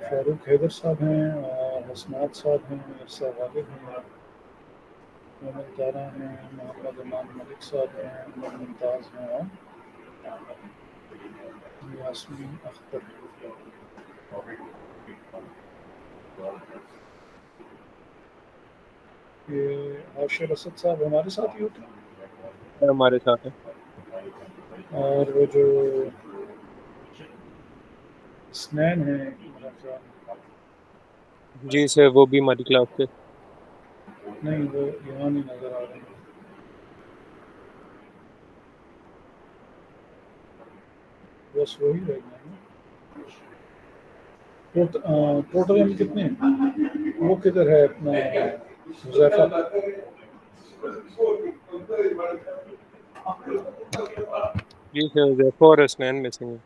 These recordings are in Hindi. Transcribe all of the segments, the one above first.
फारूक हैदर साहब हैं और हसनात साहब हैं, इरसा गालिब हैं, मोहम्मद तारा हैं, मोहम्मद इमाम मलिक साहब हैं, उमर मुमताज़ हैं और यास्मीन अख्तर। ये हाशिर असद साहब हमारे साथ ही होते हैं हमारे साथ है। और वो जो स्नैन है मेरा ख्याल, जी सर, वो भी हमारी क्लास के। नहीं वो यहाँ नहीं नज़र आ रहे हैं। बस वही रह गए हैं। टोटल हम कितने हैं? वो किधर है अपना हुज़ैफा? जी सर, ज़ैफ़ा और हसनैन मिसिंग है।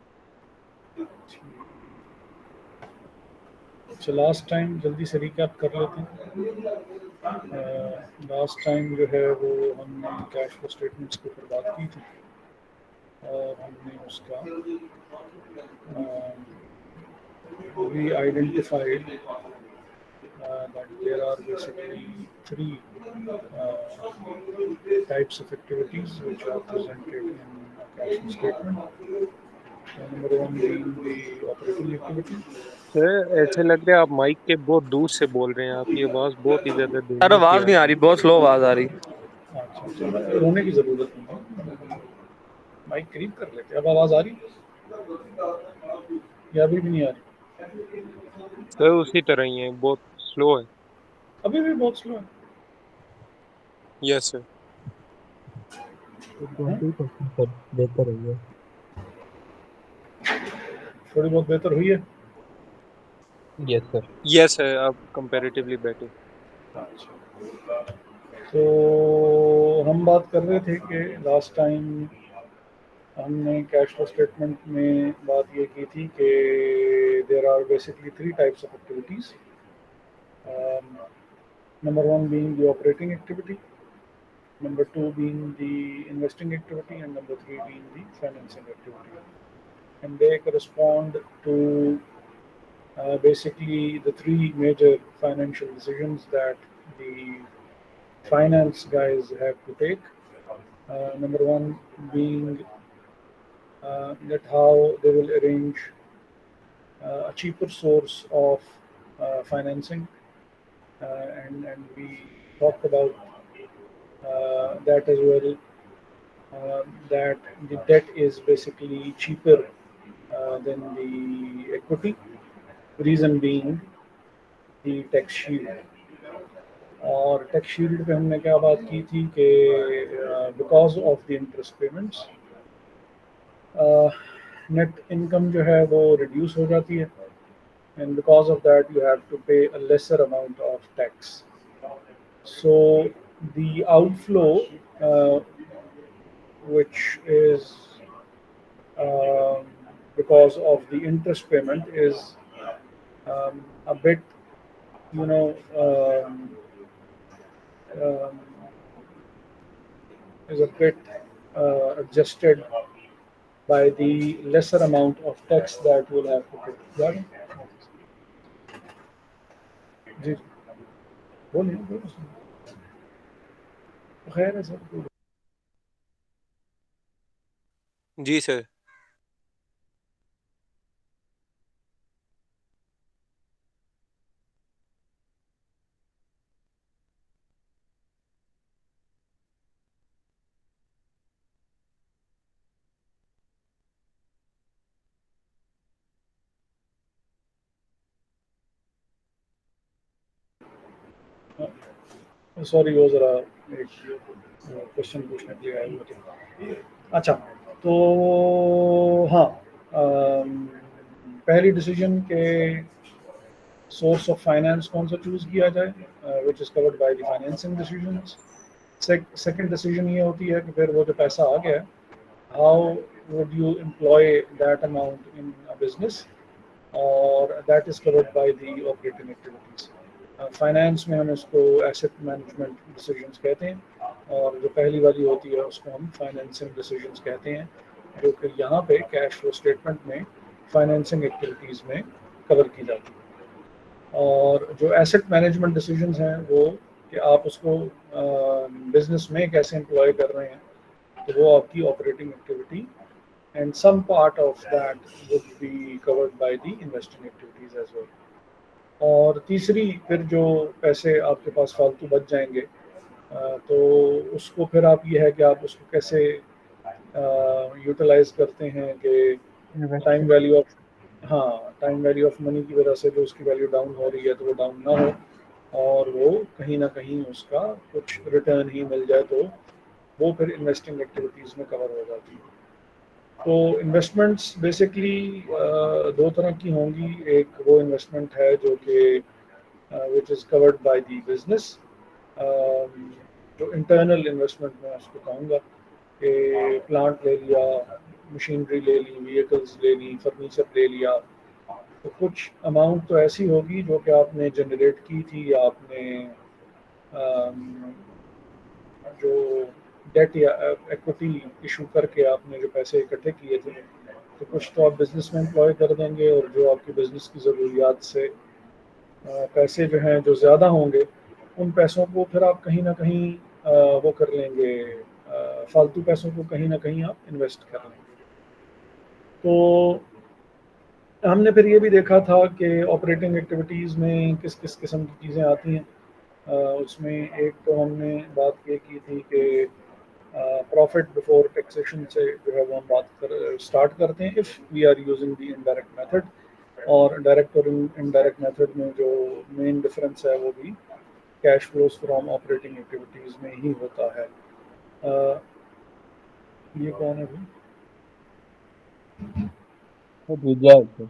अच्छा, लास्ट टाइम जल्दी से रिकैप कर लेते हैं। लास्ट टाइम जो है वो हमने कैश फ्लो स्टेटमेंट्स के ऊपर बात की थी और हमने उसका we identified that there are basically three types of activities which are presented in a cash flow statement. Number one being the operating activity. Sir ऐसे लग रहा है आप माइक के बहुत दूर से बोल रहे हैं, आपकी आवाज़ बहुत ही ज्यादा सर धीमी सी आवाज आ नहीं आ रही रही, बहुत स्लो आवाज आ रही। अच्छा, रोने की जरूरत नहीं है, माइक करीब कर लेते। अब आवाज आ रही या अभी भी नहीं आ रही? है। सर उसी तरह ही है, बहुत स्लो है। अभी भी बहुत स्लो है। Yes sir. 20% बेहतर हुई है। थोड़ी बहुत बेहतर हुई है। Yes sir. यस सर, अब कंपैरेटिवली बेटर। तो हम बात कर रहे थे कि लास्ट टाइम हमने कैश फ्लो स्टेटमेंट में बात ये की थी कि there are basically three types of activities. Number one being the operating activity, number two being the investing activity, and number three being the financing activity. And they correspond to basically the three major financial decisions that the finance guys have to take. Number one being that how they will arrange a cheaper source of financing, and we talked about that as well. That the debt is basically cheaper than the equity. Reason being the tax shield. और टैक्स शील्ड पे हमने क्या बात की थी कि because of the interest payments net income जो है वो रिड्यूस हो जाती है, and because of that you have to pay a lesser amount of tax. So the outflow which is because of the interest payment is a bit, you know, is a bit adjusted by the lesser amount of tax that will have to pay. Got it? जी बोलिए बोलिए। खैर है सर। जी सर। सॉरी वो ज़रा एक क्वेश्चन पूछने के लिए आया हुआ था। अच्छा, तो हाँ, पहली डिसीजन के सोर्स ऑफ फाइनेंस कौन सा चूज़ किया जाए, which is covered by the financing decisions. Second decision ये होती है कि फिर वो जो पैसा आ गया, how would you employ that amount in a business, और that is covered by the operating activities. Finance में हम इसको एसेट मैनेजमेंट डिसीजंस कहते हैं, और जो पहली वाली होती है उसको हम फाइनेंसिंग डिसीजंस कहते हैं, जो कि यहाँ पे कैश फ्लो स्टेटमेंट में फाइनेंसिंग एक्टिविटीज़ में कवर की जाती है। और जो एसेट मैनेजमेंट डिसीजंस हैं वो कि आप उसको बिजनेस में कैसे एम्प्लॉय कर रहे हैं, तो वो आपकी operating activity and some part of that would be covered by the investing activities as well. और तीसरी फिर जो पैसे आपके पास फालतू बच जाएंगे, तो उसको फिर आप ये है कि आप उसको कैसे यूटिलाइज करते हैं कि टाइम इन्वेस्टमेंट। वैल्यू ऑफ, हाँ, टाइम वैल्यू ऑफ मनी की वजह से जो उसकी वैल्यू डाउन हो रही है तो वो डाउन ना हो और वो कहीं ना कहीं उसका कुछ रिटर्न ही मिल जाए, तो वो फिर इन्वेस्टिंग एक्टिविटीज़ में कवर हो जाती है। तो इन्वेस्टमेंट्स बेसिकली दो तरह की होंगी। एक वो इन्वेस्टमेंट है जो कि which is covered by the business, जो इंटरनल इन्वेस्टमेंट मैं उसको कहूँगा कि प्लांट ले लिया, मशीनरी ले ली, व्हीकल्स ले ली, फर्नीचर ले लिया। तो कुछ अमाउंट तो ऐसी होगी जो कि आपने जनरेट की थी या आपने अम, जो डेट या इक्विटी इशू करके आपने जो पैसे इकट्ठे किए थे, तो कुछ तो आप बिज़नेस में एम्प्लॉय कर देंगे और जो आपकी बिज़नेस की ज़रूरियात से पैसे जो हैं जो ज़्यादा होंगे, उन पैसों को फिर आप कहीं ना कहीं वो कर लेंगे, फालतू पैसों को कहीं ना कहीं आप इन्वेस्ट कर लेंगे। तो हमने फिर ये भी देखा था कि ऑपरेटिंग एक्टिविटीज़ में किस किस किस्म की चीज़ें आती हैं। उसमें एक तो हमने बात ये की थी कि प्रॉफिट बिफोर टैक्सेशन से जो है वो हम बात कर स्टार्ट करते हैं if we are using the indirect method. और डायरेक्ट और इनडायरेक्ट मेथड में जो मेन डिफरेंस है वो भी cash flows from operating activities में ही होता है। अ, ये कौन है भाई? सर रिजा है सर।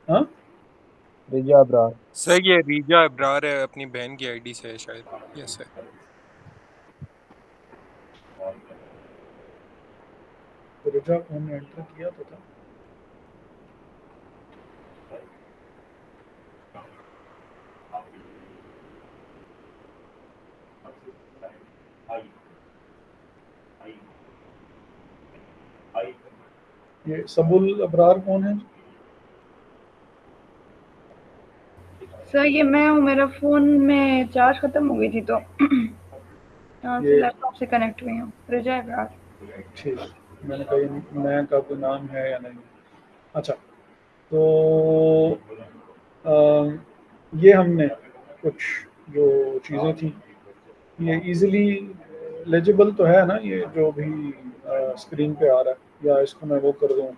हाँ, रिजा अब्रार। सर ये रीजा अब्रार है, अपनी बहन की आईडी से है शायद। Yes sir. तो रिजा को हमने एंटर किया तो था। ये सबुल अबरार कौन है? सर ये मैं हूँ, मेरा फ़ोन में चार्ज ख़त्म हो गई थी तो यहाँ से ये लैपटॉप से कनेक्ट हुई हूँ। रिजा अब्रार। ठीक, मैंने कहा ये नया का कोई नाम है या नहीं। अच्छा, तो ये हमने कुछ जो चीज़ें थी, ये इजीली लेजिबल तो है ना, ये जो भी स्क्रीन पे आ रहा है, या इसको मैं वो कर दूँ?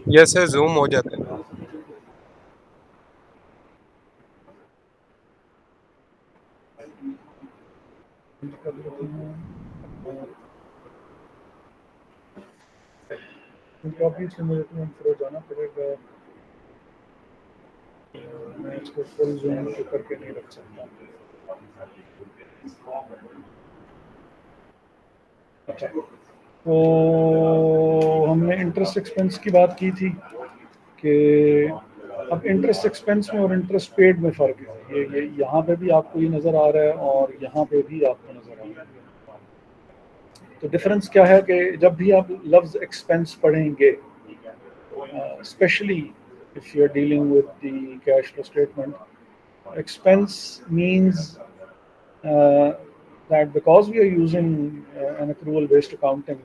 यस सर, जूम हो जाता है। कर देते हैं, क्योंकि ऑब्वियसली मुझे तुम्हें फिर जाना पड़ेगा। मैं इसको फुल जूम तो करके नहीं रख सकता। अच्छा, तो हमने इंटरेस्ट एक्सपेंस की बात की थी कि अब इंटरेस्ट एक्सपेंस में और इंटरेस्ट पेड में फ़र्क है। ये यहाँ पे भी आपको ये नज़र आ रहा है और यहाँ पे भी आपको नज़र आ रहा है। तो डिफरेंस क्या है कि जब भी आप लफ्ज़ एक्सपेंस पढ़ेंगे, specially if you are dealing with the cash flow statement, expense means that because we are using an accrual based accounting,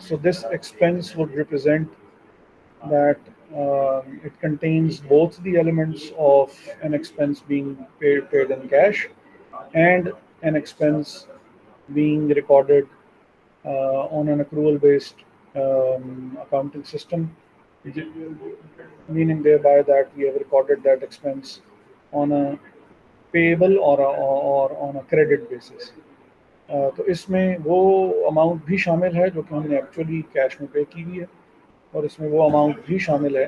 so this expense would represent that it contains both the elements of an expense being paid in cash and an expense being recorded on an accrual based accounting system, meaning thereby that we have recorded that expense on a payable और ऑन अ क्रेडिट बेसिस। तो इसमें वो अमाउंट भी शामिल है जो कि हमने एक्चुअली कैश में पे की हुई है, और इसमें वो अमाउंट भी शामिल है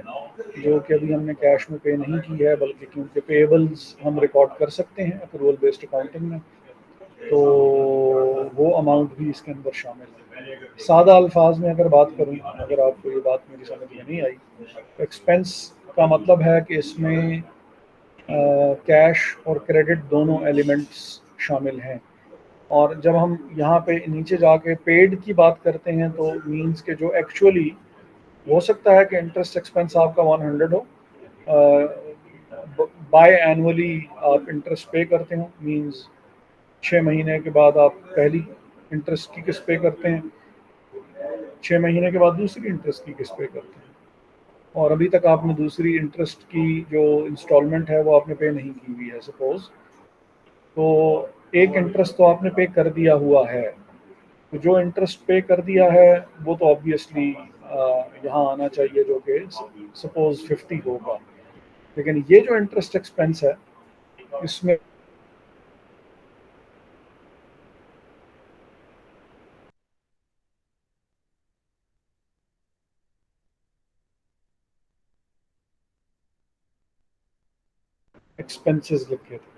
जो कि अभी हमने कैश में पे नहीं की है, बल्कि क्योंकि पेएबल्स हम रिकॉर्ड कर सकते हैं अक्रूवल बेस्ड अकाउंटिंग में, तो वो अमाउंट भी इसके अंदर शामिल है। सादा अल्फाज में अगर बात करूँ, अगर आपको ये बात मेरी समझ में नहीं आई, तो एक्सपेंस का मतलब है कि इसमें कैश और क्रेडिट दोनों एलिमेंट्स शामिल हैं। और जब हम यहाँ पे नीचे जाके पेड की बात करते हैं तो मींस के जो एक्चुअली हो सकता है कि इंटरेस्ट एक्सपेंस आपका 100 हो, बाय एनुअली आप इंटरेस्ट पे करते हो, मींस 6 महीने के बाद आप पहली इंटरेस्ट की किस्त पे करते हैं, 6 महीने के बाद दूसरी इंटरेस्ट की किस्त पे करते हैं, और अभी तक आपने दूसरी इंटरेस्ट की जो इंस्टॉलमेंट है वो आपने पे नहीं की हुई है सपोज, तो एक इंटरेस्ट तो आपने पे कर दिया हुआ है, तो जो इंटरेस्ट पे कर दिया है वो तो ऑब्वियसली यहाँ आना चाहिए जो कि सपोज 50 होगा, लेकिन ये जो इंटरेस्ट एक्सपेंस है इसमें एक्सपेंसेस लिखे थे।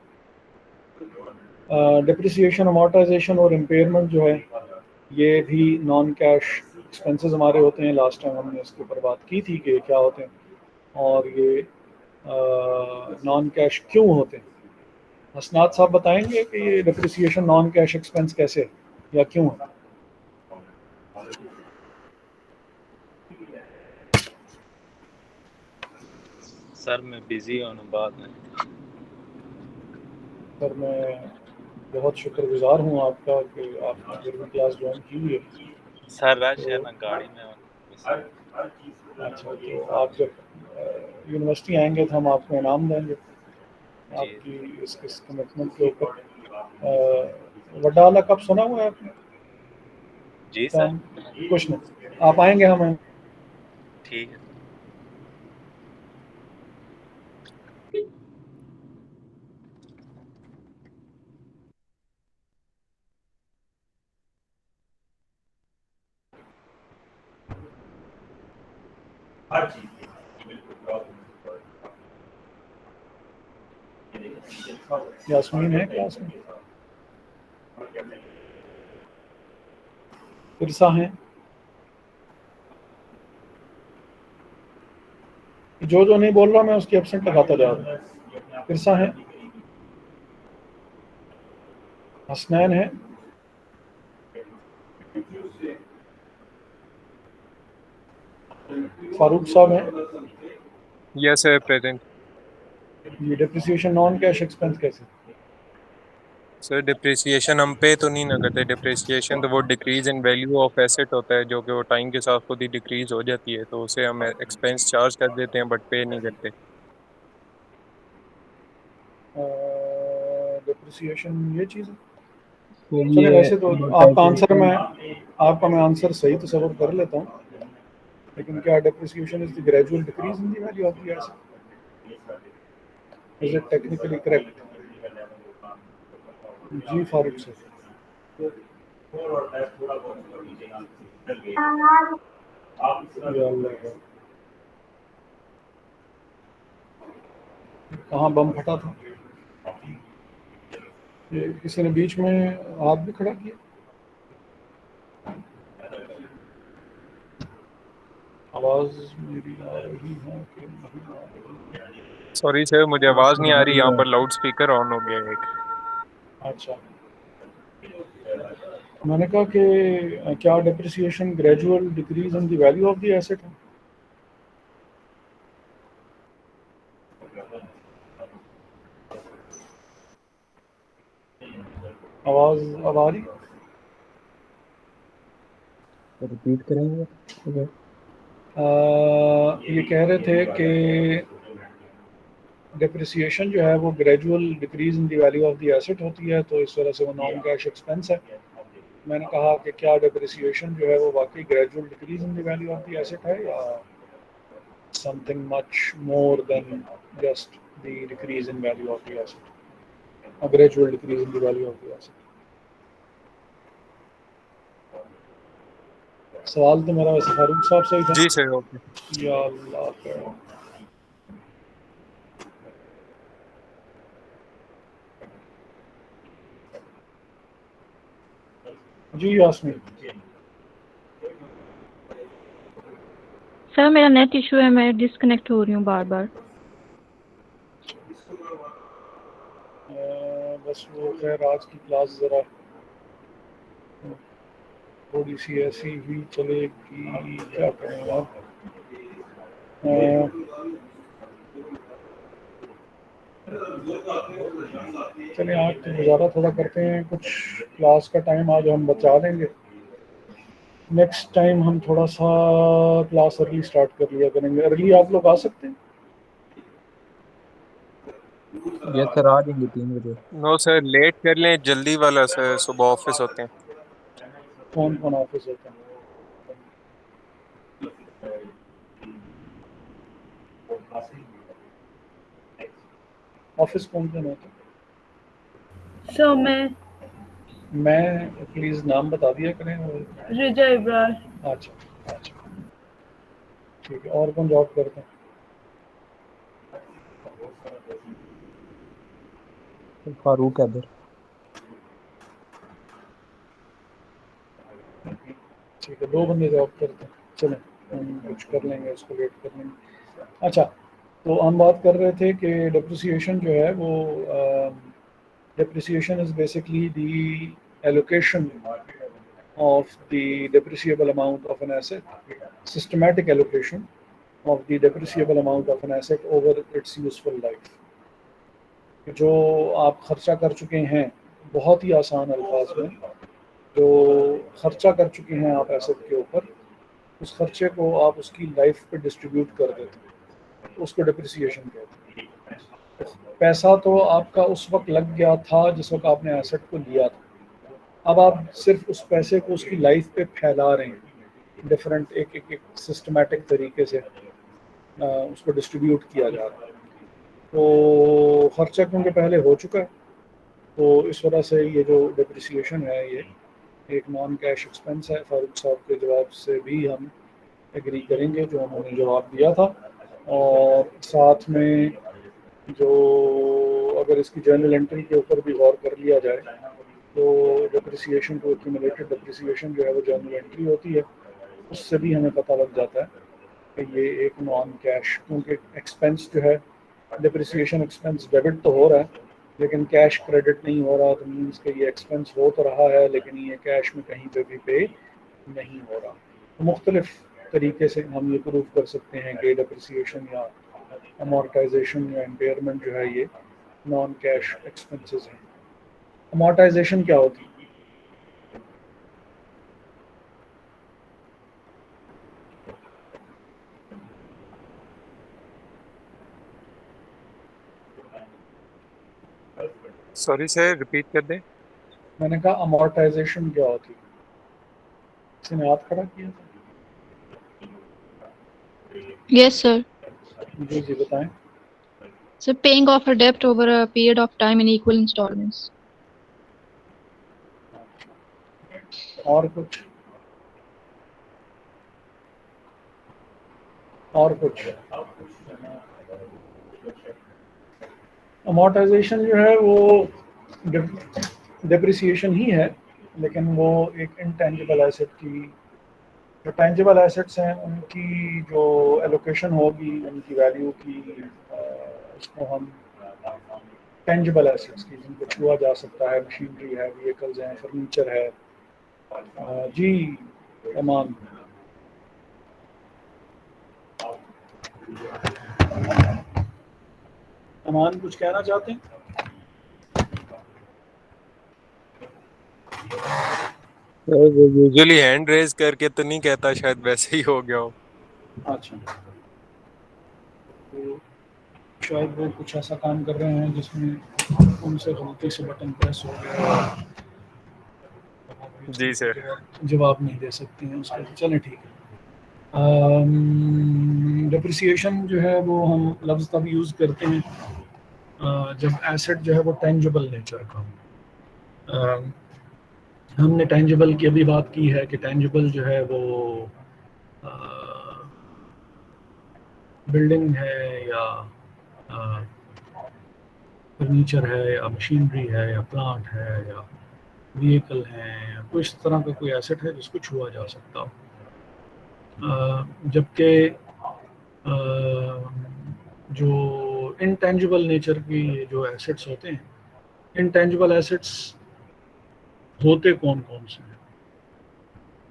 डिप्रिसिएशन, अमोर्टाइजेशन और इम्पेयरमेंट जो है ये भी नॉन कैश एक्सपेंसेस हमारे होते हैं। लास्ट टाइम हमने इसके ऊपर बात की थी कि क्या होते हैं और ये नॉन कैश क्यों होते हैं। हसनात साहब बताएंगे कि ये डिप्रिसिएशन नॉन कैश एक्सपेंस कैसे है या क्यों है। सर मैं बिजी हूँ बाद में। सर मैं बहुत शुक्रगुजार हूँ आपका कि आपने फिर भी क्लास ज्वाइन की हुई है। सर रश है ना गाड़ी में हूँ। अच्छा, तो आप जब यूनिवर्सिटी आएंगे तो हम आपको इनाम देंगे जी आपकी इस कमिटमेंट के ऊपर। वडाला कब सुना हुआ है आपने? जी सर कुछ नहीं, आप आएंगे हम ठीक है। यास्मीन है क्लास में, इरसा हैं, जो नहीं बोल रहा मैं उसकी एब्सेंट लगाता जा रहा हूँ। इरसा है, हसनैन है, फारूक साहब हैं। Yes sir present. ये डिप्रिसिएशन नॉन कैश एक्सपेंस कैसे? सर डिप्रिसिएशन हम पे तो नहीं ना करते, डिप्रिसिएशन तो वो decrease in value of asset होता है जो कि वो टाइम के साथ खुद ही डिक्रीज हो जाती है, तो उसे हम एक्सपेंस चार्ज कर देते हैं बट पे नहीं करते। डिप्रिसिएशन ये चीज़ है। फिर चले ये वैसे तो आपका मैं आंसर सही तस्वर कर लेता हूँ, लेकिन क्या depreciation is the gradual decrease in the value of the asset? Is it technically correct? जी फारूक सर। या अल्लाह, कहाँ बम फटा था? ये किसी ने बीच में हाथ भी खड़ा किया। आवाज मेरी आ रही है कि नहीं आ रही? सॉरी सर मुझे आवाज़ नहीं आ रही, यहाँ पर लाउड स्पीकर ऑन हो गया है एक। अच्छा, मैंने कहा कि क्या depreciation gradual decrease in the value of the asset है? आवाज अब आ रही? रिपीट करेंगे? ओके। ये कह रहे थे कि डिप्रिसिएशन जो है वो gradual decrease in the value of the asset होती है, तो इस वजह से वो नॉन कैश एक्सपेंस है। मैंने कहा कि क्या डिप्रिसिएशन जो है वो वाकई gradual decrease in the value of the asset है या something much more than just the decrease in value of the asset, a gradual decrease in the value of the asset. सवाल तो मेरा वैसे फारूक साहब से ही था। जी सर ओके। या अल्लाह का। जी यास्मीन। सर मेरा नेट इशू है, मैं डिस्कनेक्ट हो रही हूँ बार बार। बस वो खैर आज की क्लास ज़रा थोड़ी सी ऐसी ही चलेगी, क्या करें अब। चलिए आज तो गुजारा थोड़ा करते हैं, कुछ क्लास का टाइम आज हम बचा लेंगे। नेक्स्ट टाइम हम थोड़ा सा क्लास अर्ली स्टार्ट कर लिया करेंगे। अर्ली आप लोग आ सकते हैं? यस सर, आ जाएंगे 3 बजे। नो सर, लेट कर लें, जल्दी वाला सर, सुबह ऑफिस होते हैं। कौन कौन ऑफिस होता है? ऑफिस कौन कौन होता है? सो मैं प्लीज़ नाम बता दिया करें। रिजा इब्रार। अच्छा अच्छा, ठीक है। और कौन जॉब करते हैं? फारूक हैदर। ठीक है, 2 बंदे जॉब करते हैं। चलें हम कुछ कर लेंगे, उसको वेट कर लेंगे। अच्छा, तो हम बात कर रहे थे कि डिप्रिसिएशन जो है वो depreciation is basically the allocation of the depreciable amount of an asset, systematic allocation of the depreciable amount of an asset over its useful life। जो आप खर्चा कर चुके हैं, बहुत ही आसान अल्फाज में, जो खर्चा कर चुके हैं आप एसेट के ऊपर, उस खर्चे को आप उसकी लाइफ पे डिस्ट्रीब्यूट कर देते हैं, तो उसको डिप्रिसिएशन कहते हैं। पैसा तो आपका उस वक्त लग गया था जिस वक्त आपने एसेट को लिया था, अब आप सिर्फ उस पैसे को उसकी लाइफ पे फैला रहे हैं, डिफरेंट एक सिस्टमेटिक तरीके से उसको डिस्ट्रीब्यूट किया जा रहा है। तो खर्चा क्योंकि पहले हो चुका है, तो इस वजह से ये जो डिप्रिसिएशन है ये एक नॉन कैश एक्सपेंस है। फारूक साहब के जवाब से भी हम एग्री करेंगे जो उन्होंने जवाब दिया था। और साथ में जो अगर इसकी जर्नल एंट्री के ऊपर भी गौर कर लिया जाए तो डिप्रिसिएशन टू एक्यूमुलेटेड डिप्रिसिएशन जो है वो जर्नल एंट्री होती है, उससे भी हमें पता लग जाता है कि ये एक नॉन कैश, क्योंकि एक्सपेंस जो है डिप्रिसिएशन एक्सपेंस डेबिट तो हो रहा है लेकिन कैश क्रेडिट नहीं हो रहा, तो मीन्स कि ये एक्सपेंस हो तो रहा है लेकिन ये कैश में कहीं पे भी पे नहीं हो रहा। तो मुख्तलिफ तरीके से हम ये प्रूव कर सकते हैं कि डिप्रिसिएशन या अमोर्टाइजेशन या इम्पेयरमेंट जो है ये नॉन कैश एक्सपेंसेस हैं। अमोर्टाइजेशन क्या होती है? सॉरी सर, रिपीट कर दें। मैंने कहा अमोर्टाइजेशन क्या होती है? किसी ने हाथ खड़ा किया था? Yes, sir. जी जी बताएं। So paying off a debt over a period of time in equal installments. और कुछ? और कुछ? अमोर्टाइजेशन जो है वो डिप्रिसिएशन ही है, लेकिन वो एक इंटेंजिबल एसेट की, जो टेंजिबल एसेट्स हैं उनकी जो एलोकेशन होगी उनकी वैल्यू की, उसको हम टेंजिबल एसेट्स की जिनको छुआ जा सकता है, मशीनरी है, व्हीकल्स हैं, फर्नीचर है। जी अमान, अमान कुछ कहना चाहते हैं? वो यूजुअली हैंड रेज करके तो नहीं कहता, शायद वैसे ही हो गया हो। अच्छा, तो शायद वो कुछ ऐसा काम कर रहे हैं जिसमें उनसे गलती से बटन प्रेस हो गया, जी सर। जवाब नहीं दे सकते हैं उसका। चलें ठीक है। डिप्रिसिएशन जो है वो हम लफ्ज़ तब यूज़ करते हैं जब एसेट जो है वो टेंजिबल नेचर का हो। हमने टेंजिबल की अभी बात की है कि टेंजिबल जो है वो बिल्डिंग है या फर्नीचर है या मशीनरी है या प्लांट है या व्हीकल है, या कोई इस तरह का कोई एसेट है जिसको छुआ जा सकता हो। जबकि जो इंटेंजिबल नेचर की जो एसेट्स होते हैं इंटेंजिबल एसेट्स होते कौन कौन से हैं,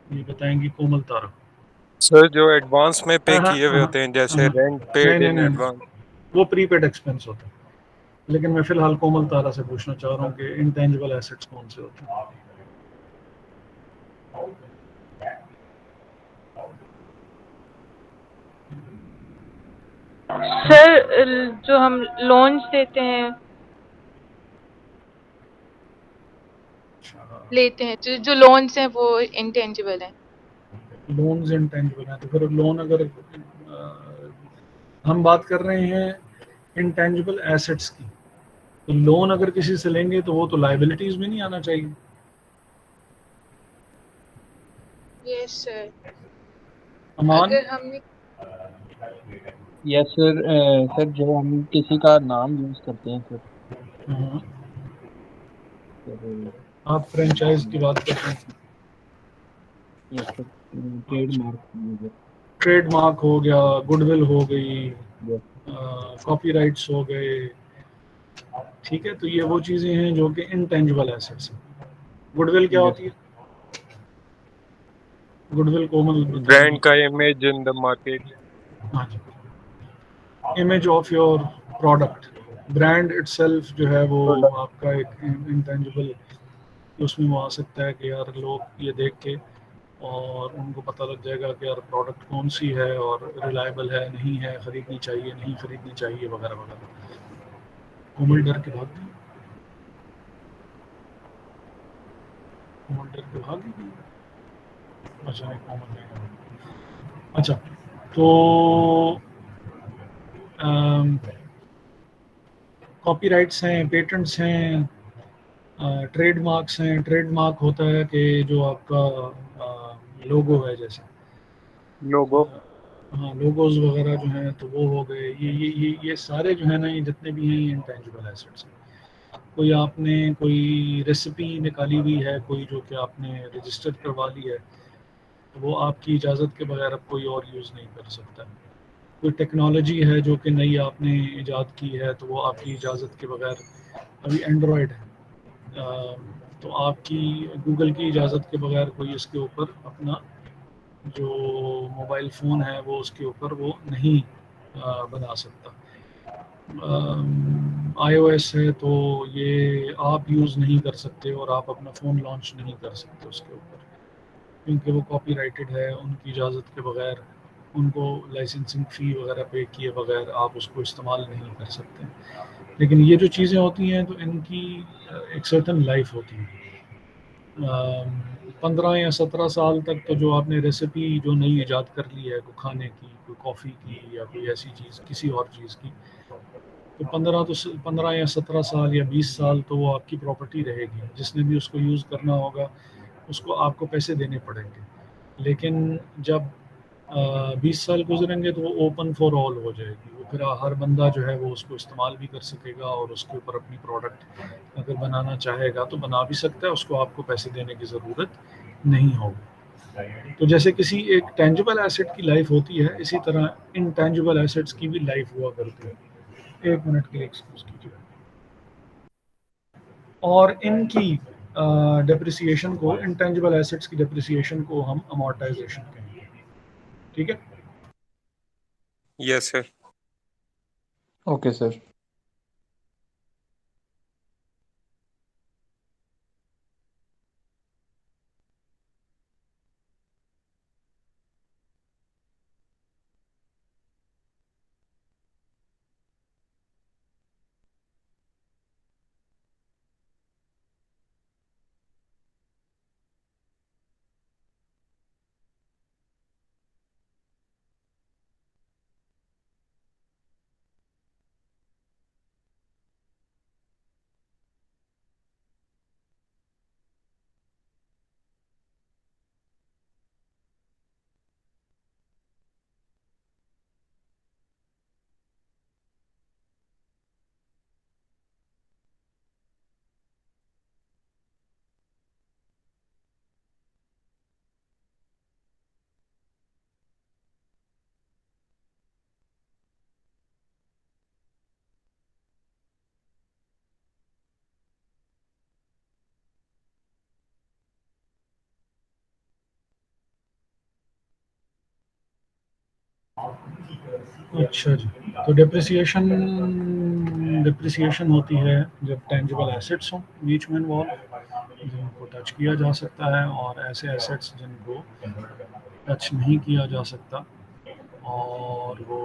ये बताएंगी कोमल तारा। सर जो एडवांस में पे हाँ किए हुए हाँ होते हैं, जैसे हाँ, रेंट नहीं पेड नहीं इन नहीं, एडवांस। वो प्रीपेड एक्सपेंस होता है। लेकिन मैं फिलहाल कोमल तारा से पूछना चाह रहा हूँ कि इंटेंजिबल एसेट्स कौन से होते हैं। सर जो हम लोन्स देते हैं लेते हैं, जो लोन्स हैं वो इंटेंजिबल हैं। लोन्स इंटेंजिबल हैं, तो फिर लोन अगर हम बात कर रहे हैं इंटेंजिबल एसेट्स की, तो लोन अगर किसी से लेंगे तो वो तो लाइबिलिटीज में नहीं आना चाहिए। Yes sir. अमान, अगर हमने यस सर। सर जो हम किसी का नाम यूज करते हैं सर, हाँ, सर आप फ्रेंचाइज की बात कर रहे हैं। Yes sir, trademark. ट्रेडमार्क हो गया, गुडविल हो गई, यस कॉपीराइट्स हो गए, ठीक है, तो ये वो चीज़ें हैं जो कि इंटेंजिबल एसेट्स हैं। गुडविल क्या यस होती है? गुडविल कोमल ब्रांड बताएंगी। का इमेज इन द मार्केट। हाँ जी, image of your product, brand itself जो है वो प्रोडक्ट। आपका एक इंटेंजिबल, उसमें वो आ सकता है कि यार लोग ये देख के और उनको पता लग जाएगा कि यार प्रोडक्ट कौन सी है और रिलायबल है नहीं है, खरीदनी चाहिए नहीं खरीदनी चाहिए वगैरह वगैरह। कोमल डर के भाग गई, कोमल डर के भाग गई। अच्छा नहीं, कोमल नहीं। अच्छा, तो कॉपीराइट्स हैं, पेटेंट्स हैं, ट्रेडमार्क्स हैं। ट्रेडमार्क होता है कि जो आपका लोगो है, जैसे लोगो। हाँ लोगोज वगैरह जो हैं, तो वो हो गए। ये सारे जो है ना, ये जितने भी हैं ये इंटेंजिबल एसेट्स हैं। कोई आपने कोई रेसिपी निकाली हुई है कोई, जो कि आपने रजिस्टर करवा ली है, तो वो आपकी इजाज़त के बगैर अब कोई और यूज़ नहीं कर सकता। कोई टेक्नोलॉजी है जो कि नई आपने इजाद की है, तो वो आपकी इजाज़त के बगैर, अभी एंड्रॉयड है, तो आपकी गूगल की इजाज़त के बगैर कोई इसके ऊपर अपना जो मोबाइल फ़ोन है वो उसके ऊपर वो नहीं बना सकता। iOS है तो ये आप यूज़ नहीं कर सकते और आप अपना फ़ोन लॉन्च नहीं कर सकते उसके ऊपर, क्योंकि वो कॉपीराइटेड है। उनकी इजाज़त के बगैर, उनको लाइसेंसिंग फ़ी वगैरह पे किए बगैर आप उसको इस्तेमाल नहीं कर सकते। लेकिन ये जो चीज़ें होती हैं तो इनकी एक सर्टन लाइफ होती है। 15 या 17 साल तक तो जो आपने रेसिपी जो नई ईजाद कर ली है, कोई खाने की, कोई कॉफ़ी की या कोई ऐसी चीज़ किसी और चीज़ की, तो 15 या 17 साल या 20 साल तो वो आपकी प्रॉपर्टी रहेगी। जिसने भी उसको यूज़ करना होगा उसको आपको पैसे देने पड़ेंगे। लेकिन जब 20 साल गुजरेंगे तो वो ओपन फॉर ऑल हो जाएगी। वो फिर हर बंदा जो है वो उसको इस्तेमाल भी कर सकेगा और उसके ऊपर अपनी प्रोडक्ट अगर बनाना चाहेगा तो बना भी सकता है, उसको आपको पैसे देने की ज़रूरत नहीं होगी। तो जैसे किसी एक टेंजिबल एसेट की लाइफ होती है, इसी तरह इनटेंजिबल एसेट्स की भी लाइफ हुआ करती है। 1 मिनट के लिए एक्सक्यूज कीजिए। और इनकी डिप्रिसिएशन को, इंटेंजिबल एसेट्स की डिप्रिसिएशन को हम अमोर्टाइजेशन कहेंगे, ठीक है। Yes sir. Okay sir. अच्छा जी, तो डिप्रिसिएशन होती है जब टेंजिबल एसेट्स हों बीच में इन्वॉल्व, जिनको टच किया जा सकता है, और ऐसे एसेट्स जिनको टच नहीं किया जा सकता और वो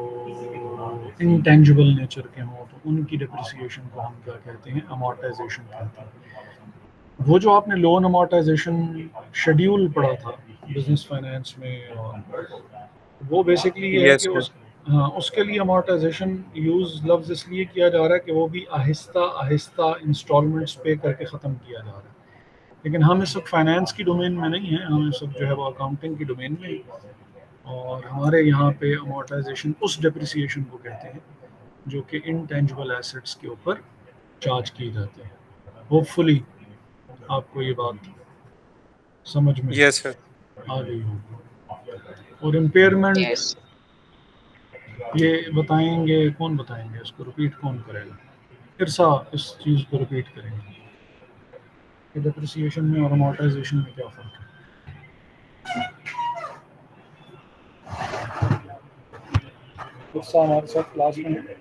इंटेंजिबल नेचर के हों, तो उनकी डिप्रिसिएशन को हम क्या कहते हैं, अमोर्टाइजेशन कहते हैं। वो जो आपने लोन अमोर्टाइजेशन शेड्यूल पढ़ा था बिजनेस फाइनेंस में, और वो बेसिकली ये है यस कि सर। उस, हाँ, उसके लिए अमोर्टाइजेशन यूज़ लफ्ज़ इसलिए किया जा रहा है कि वो भी आहिस्ता आहिस्ता इंस्टॉलमेंट्स पे करके ख़त्म किया जा रहा है। लेकिन हम इस वक्त फाइनेंस की डोमेन में नहीं है, हम इस वक्त जो है वो अकाउंटिंग की डोमेन में हैं। और हमारे यहाँ पे अमोर्टाइजेशन उस डिप्रिसिएशन को कहते हैं जो कि इंटेंजिबल एसेट्स के ऊपर चार्ज की जाती है। होपफुली आपको ये बात समझ में यस सर। आ गई होगी। और इम्पेयरमेंट Yes. ये बताएंगे, कौन बताएंगे, इसको रिपीट कौन करेगा? इरसा इस चीज़ को रिपीट करेंगे कि डिप्रिसिएशन में और अमोर्टाइजेशन में क्या फ़र्क है। इरसा हमारे साथ क्लास में है?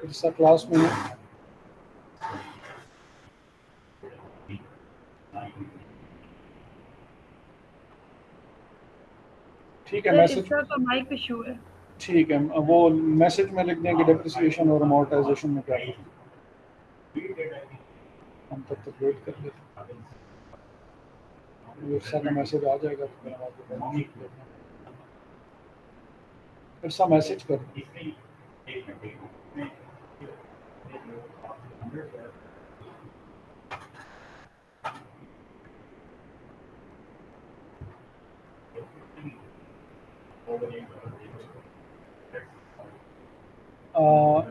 इरसा क्लास में है? ठीक है, सर मैसेज, इसका तो माइक इशू है। ठीक है, वो मैसेज में लिख दें कि डिप्रिसिएशन और अमोर्टाइजेशन में क्या फ़र्क है। हम तब तक वेट कर लेते हैं, इरसा का मैसेज आ जाएगा तो फिर हम आपको बताएंगे। इरसा मैसेज कर,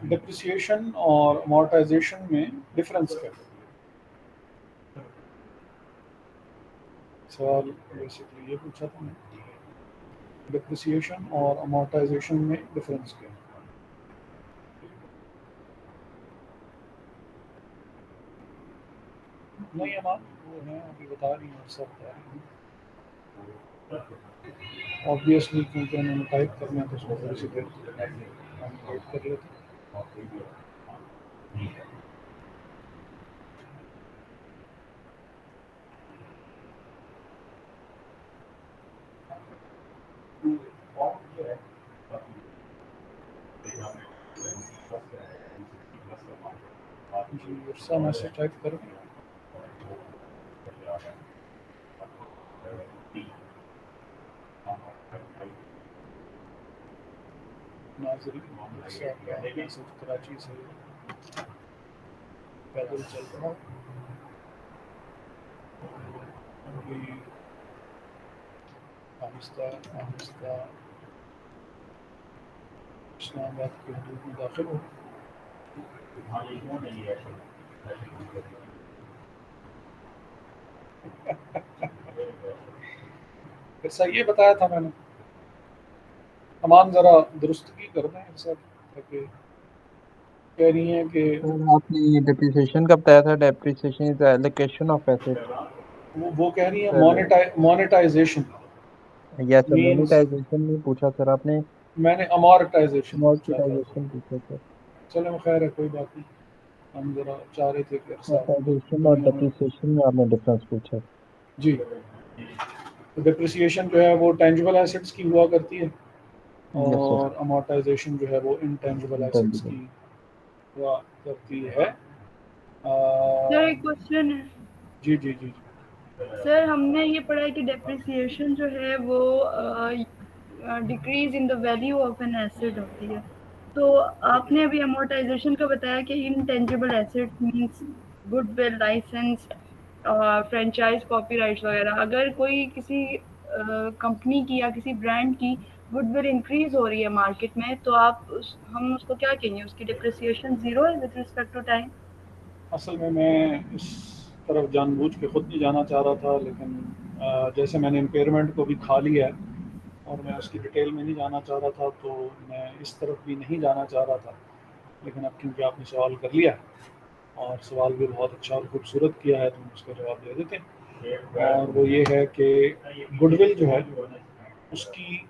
डिप्रिसिएशन और अमोर्टाइजेशन में डिफरेंस क्या है? सवाल बेसिकली ये पूछा था मैंने, डिप्रिसिएशन और अमोर्टाइजेशन में डिफरेंस क्या है? नहीं अमान, वो है अभी बता रही हैं, सब बता रही हैं। ऑब्वियसली क्योंकि उन्होंने टाइप करना है तो उसको थोड़ी सी देर हम वेट कर लेते हैं। जी इरसा मैसेज टाइप करो। नाजरीन, इरसा का मैसेज कराची से पैदल चल रहा है, अभी आहिस्ता आहिस्ता इस्लामाबाद की हदूद में दाखिल हो। इरसा ये बताया था मैंने, अमान ज़रा दुरुस्तगी कर दें इरसा, ताकि कह रही हैं कि सर आपने ये डिप्रिसिएशन कब बताया था? Depreciation is allocation of asset. वो कह रही हैं sir monetisation yes sir, means, monetisation नहीं पूछा सर आपने, मैंने अमोर्टाइजेशन पूछा था। अमोर्टाइजेशन पूछा सर। चलो खैर है, कोई बात नहीं, हम ज़रा चाह रहे थे कि इरसा अमोर्टाइजेशन और दुनिया में, डिप्रिसिएशन में आपने डिफरेंस पूछा। जी, तो डिप्रिसिएशन जो है वो टेंजिबल एसेट्स की हुआ करती है यस सर। और अमोर्टाइजेशन जो है वो इंटेंजिबल एसेट्स की हुआ करती है। सर एक क्वेश्चन है। जी जी जी, सर हमने ये पढ़ा है कि डेप्रिसिएशन जो है वो decrease in the value of an asset होती है। तो आपने अभी अमोर्टाइजेशन का बताया कि intangible asset means goodwill, licence, franchise, copyrights वगैरह। अगर कोई किसी कंपनी की या किसी ब्रांड की गुडविल इंक्रीज हो रही है मार्केट में, तो हम उसको क्या कहेंगे, उसकी डिप्रिसिएशन जीरो है विद रिस्पेक्ट टू टाइम? असल में मैं इस तरफ जानबूझ के खुद नहीं जाना चाह रहा था, लेकिन जैसे मैंने इम्पेयरमेंट को भी खा लिया है और मैं उसकी डिटेल में नहीं जाना चाह रहा था, तो मैं इस तरफ भी नहीं जाना चाह रहा था, लेकिन अब क्योंकि आपने सवाल कर लिया और सवाल भी बहुत अच्छा और खूबसूरत किया है, तो हम उसका जवाब दे देते हैं। और वो ये है कि गुडविल जो है उसकी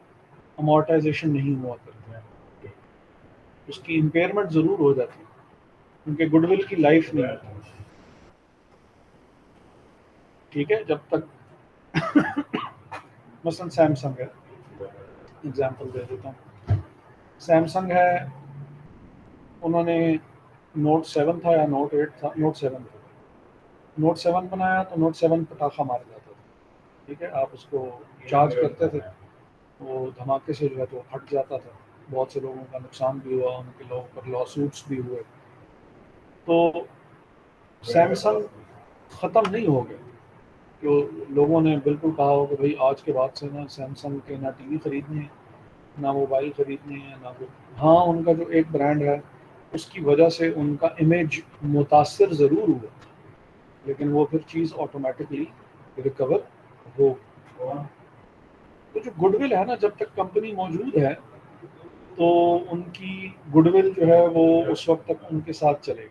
अमोर्टाइजेशन नहीं हुआ करती, उसकी इम्पेयरमेंट ज़रूर हो जाती है, क्योंकि गुडविल की लाइफ नहीं होती। ठीक है, जब तक मसलन सैमसंग है, एग्जांपल दे देता हूँ, सैमसंग है, उन्होंने नोट 7 था या नोट 8 था, नोट 7 था, नोट 7 बनाया तो नोट 7 पटाखा मार जाता था। ठीक है, आप उसको चार्ज करते थे, वो धमाके से जो है तो फट जाता था, बहुत से लोगों का नुकसान भी हुआ, उनके लोगों पर लॉ सूट्स भी हुए। तो सैमसंग ख़त्म नहीं हो गया, तो लोगों ने बिल्कुल कहा हो कि भाई आज के बाद से ना सैमसंग के ना टीवी खरीदने हैं, ना मोबाइल खरीदने हैं, ना कुछ। हाँ, उनका जो एक ब्रांड है उसकी वजह से उनका इमेज मुतासर ज़रूर हुआ, लेकिन वो फिर चीज़ ऑटोमेटिकली रिकवर हो। तो जो गुडविल है ना, जब तक कंपनी मौजूद है तो उनकी गुडविल जो है वो उस वक्त तक उनके साथ चलेगी।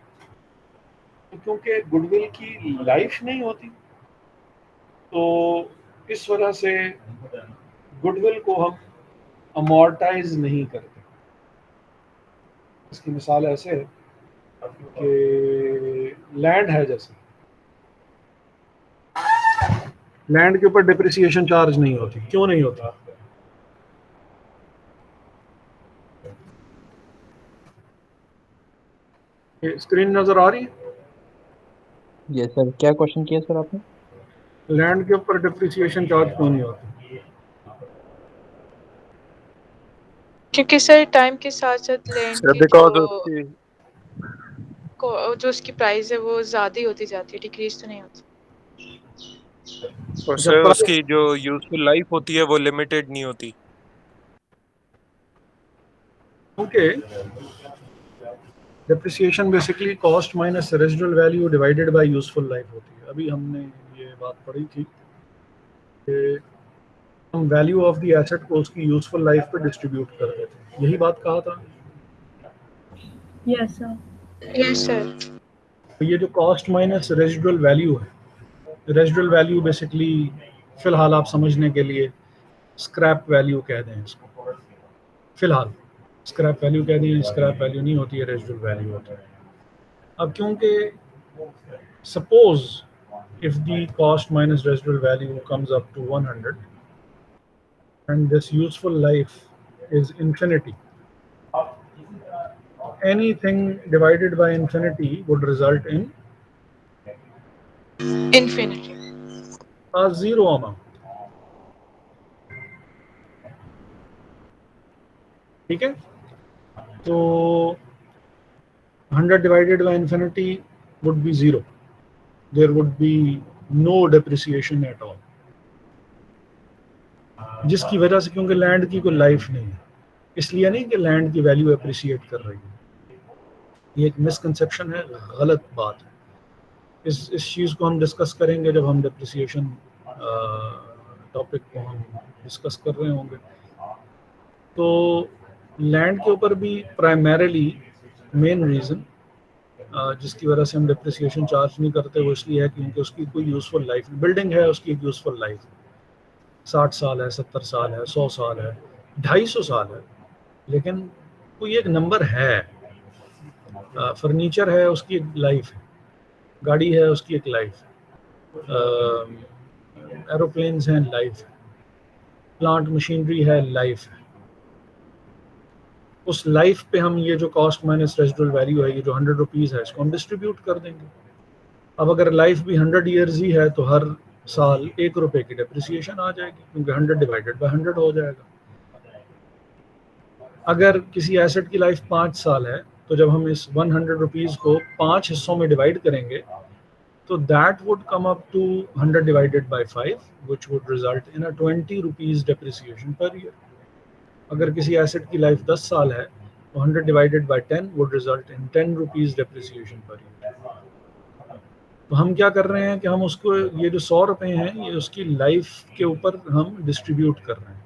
तो क्योंकि गुडविल की लाइफ नहीं होती, तो इस वजह से गुडविल को हम अमोर्टाइज नहीं करते। इसकी मिसाल ऐसे है कि लैंड है, जैसे लैंड के ऊपर डिप्रिसिएशन चार्ज नहीं होती। क्यों नहीं होती? स्क्रीन नजर आ रही है? यस सर, क्या क्वेश्चन किया सर आपने? लैंड के ऊपर डिप्रिसिएशन चार्ज क्यों नहीं होती? क्योंकि सर टाइम के साथ साथ लैंड सर की बिकॉज उसकी जो उसकी प्राइस है वो ज़्यादा ही होती जाती है, डिक्रीज तो नहीं होती। और अच्छा, सर उसकी जो यूजफुल लाइफ होती है वो लिमिटेड नहीं होती। क्योंकि depreciation basically cost minus residual value divided by useful life होती है। अभी हमने ये बात पढ़ी थी कि हम वैल्यू ऑफ द एसेट को उसकी यूजफुल लाइफ पे डिस्ट्रीब्यूट कर देते हैं, यही बात कहा था। Yes sir. Yes sir. तो ये जो कॉस्ट माइनस रेजिडुअल वैल्यू है, रेजिडुअल वैल्यू बेसिकली फिलहाल आप समझने के लिए स्क्रैप वैल्यू कह दें इसको, फिलहाल स्क्रैप वैल्यू कह दें। स्क्रैप वैल्यू नहीं होती है, रेजिडुअल वैल्यू होती है। अब क्योंकि suppose if the cost minus residual value comes up to 100 and this useful life is infinity, anything divided by infinity would result in infinity. a zero amount. ठीक है, तो 100 divided by infinity would be zero. There would be no depreciation at all, जिसकी वजह से, क्योंकि लैंड की कोई लाइफ नहीं है, इसलिए नहीं कि लैंड की वैल्यू अप्रिशिएट कर रही है। ये एक मिसकंसेप्शन है, गलत बात है। इस चीज़ को हम डिस्कस करेंगे जब हम डिप्रिसिएशन टॉपिक को हम डिस्कस कर रहे होंगे। तो लैंड के ऊपर भी प्राइमरीली मेन रीज़न जिसकी वजह से हम डिप्रिसिएशन चार्ज नहीं करते वो इसलिए है क्योंकि उसकी कोई यूज़फुल लाइफ, बिल्डिंग है उसकी एक यूज़फुल लाइफ 60 साल है, 70 साल है, 100 साल है, 250 साल है, लेकिन कोई एक नंबर है। फर्नीचर है, उसकी एक लाइफ है, गाड़ी है, उसकी एक लाइफ है, एरोप्लेन्स हैं, लाइफ है, प्लांट मशीनरी है, लाइफ है। उस लाइफ पे हम ये जो कॉस्ट माइनस रेजिडुअल वैल्यू है, ये जो 100 रुपीज़ है, इसको हम डिस्ट्रीब्यूट कर देंगे। अब अगर लाइफ भी 100 ईयर्स ही है तो हर साल 1 रुपए की डिप्रिसिएशन आ जाएगी, क्योंकि 100 डिवाइडेड बाय 100 हो जाएगा। अगर किसी एसेट की लाइफ 5 साल है तो जब हम इस 100 रुपीज़ को 5 हिस्सों में डिवाइड करेंगे तो that would come up to 100 divided by 5 which would result in a 20 rupees depreciation per year. अगर किसी एसेट की लाइफ 10 साल है तो 100 divided bye 10 would result in 10 rupees depreciation per year. तो हम क्या कर रहे हैं कि हम उसको, ये जो 100 रुपए हैं, ये उसकी लाइफ के ऊपर हम डिस्ट्रीब्यूट कर रहे हैं।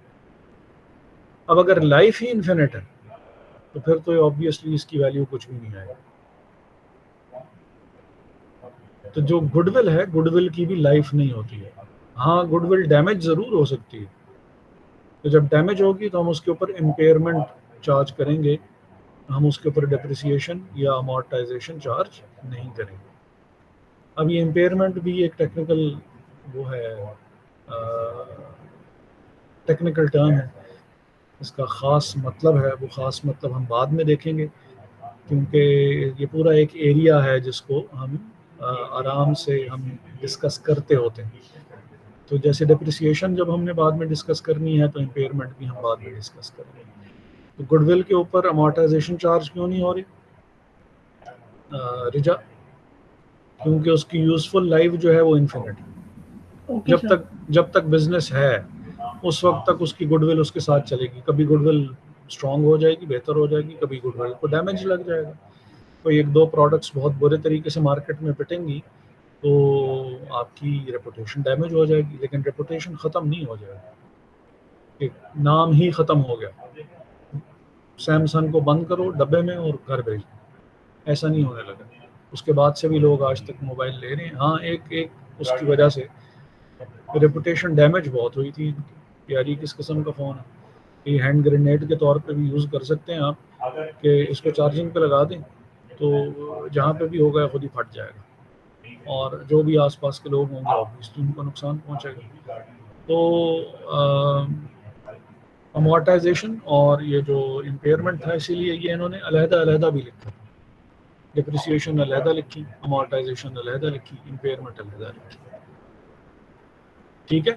अब अगर लाइफ ही इन्फिनिट है तो फिर तो ऑब्वियसली इसकी वैल्यू कुछ भी नहीं आएगी। तो जो गुडविल है, गुडविल की भी लाइफ नहीं होती है। हाँ, गुडविल डैमेज ज़रूर हो सकती है, तो जब डैमेज होगी तो हम उसके ऊपर इम्पेयरमेंट चार्ज करेंगे, हम उसके ऊपर डेप्रिसिएशन या अमॉर्टाइजेशन चार्ज नहीं करेंगे। अब ये इम्पेयरमेंट भी एक टेक्निकल वो है, टेक्निकल टर्म है, इसका ख़ास मतलब है, वो ख़ास मतलब हम बाद में देखेंगे, क्योंकि ये पूरा एक एरिया है जिसको हम आराम से हम डिस्कस करते होते हैं। तो जैसे डेप्रिसिएशन जब हमने बाद में डिस्कस करनी है, तो इम्पेयरमेंट भी हम बाद में डिस्कस करेंगे। तो गुडविल के ऊपर अमॉर्टाइजेशन चार्ज क्यों नहीं हो रही रिजा? क्योंकि उसकी यूजफुल लाइफ जो है वो इन्फिनिट है। Okay sir. जब तक बिजनेस है उस वक्त तक उसकी गुडविल उसके साथ चलेगी। कभी गुडविल स्ट्रांग हो जाएगी, बेहतर हो जाएगी, कभी गुडविल को डैमेज लग जाएगा। कोई एक दो प्रोडक्ट्स बहुत बुरे तरीके से मार्केट में पिटेंगी तो आपकी रेपुटेशन डैमेज हो जाएगी, लेकिन रेपुटेशन ख़त्म नहीं हो जाएगी, एक नाम ही ख़त्म हो गया। सैमसंग को बंद करो डब्बे में और घर भेज दो, ऐसा नहीं होने लगा। उसके बाद से भी लोग आज तक मोबाइल ले रहे हैं। हाँ, एक उसकी वजह से रेपुटेशन डैमेज बहुत हुई थी। यार ये किस किस्म का फ़ोन है, ये हैंड ग्रेनेड के तौर पे भी यूज़ कर सकते हैं आप, कि इसको चार्जिंग पे लगा दें तो जहाँ पे भी होगा खुद ही फट जाएगा, और जो भी आसपास के लोग होंगे ऑब्वियसली उनको नुकसान पहुँचेगा। तो अमॉर्टाइजेशन और ये जो इम्पेयरमेंट था, इसीलिए ये इन्होंने अलहदा भी लिखा। डिप्रिसिएशन अलहदा लिखी, अमॉर्टाइजेशन अलहदा लिखी, इम्पेयरमेंट अलहदा लिखी। ठीक है,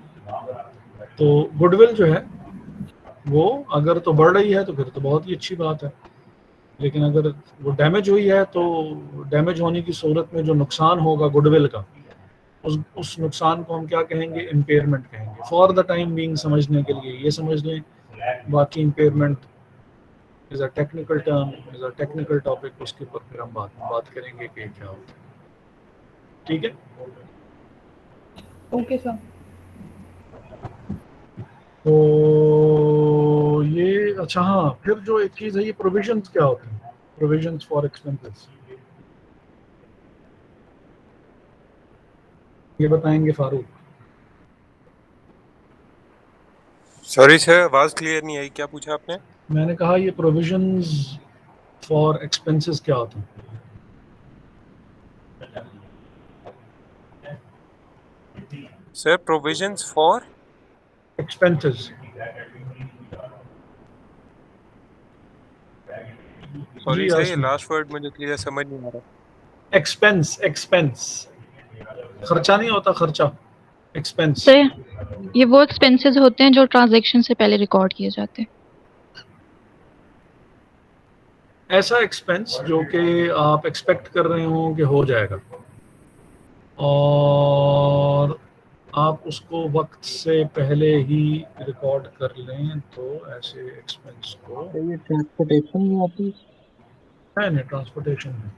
तो गुडविल जो है वो अगर तो बढ़ रही है तो फिर तो बहुत ही अच्छी बात है, लेकिन अगर वो डैमेज हुई है तो डैमेज होने की सूरत में जो नुकसान होगा गुडविल का, उस नुकसान को हम क्या कहेंगे? इम्पेयरमेंट कहेंगे। फॉर द टाइम बीइंग समझने के लिए ये समझ लें, बाकी impairment is a technical term, is a technical topic, उसके ऊपर फिर हम बाद में बात करेंगे कि क्या होता है। ठीक है, ओके सर। तो ये अच्छा, हाँ, फिर जो एक चीज़ है, ये प्रोविजंस क्या होते हैं? प्रोविजंस फॉर एक्सपेंसेस, ये बताएंगे फारूक। सॉरी सर, आवाज़ क्लियर नहीं आई, क्या पूछा आपने? मैंने कहा ये प्रोविजंस फॉर एक्सपेंसेस क्या होते हैं? Sir provisions for expenses, sorry जी सर, ये आसमी। लास्ट वर्ड मुझे क्लियर समझ नहीं आ रहा। एक्सपेंस, एक्सपेंस खर्चा नहीं होता, खर्चा, एक्सपेंस। सर ये वो एक्सपेंसेस होते हैं जो ट्रांजैक्शन से पहले रिकॉर्ड किए जाते हैं। ऐसा एक्सपेंस जो कि आप एक्सपेक्ट कर रहे हो कि हो जाएगा और आप उसको वक्त से पहले ही रिकॉर्ड कर लें, तो ऐसे एक्सपेंस को तो ये ट्रांसपोर्टेशन में आती है। है ट्रांसपोर्टेशन में।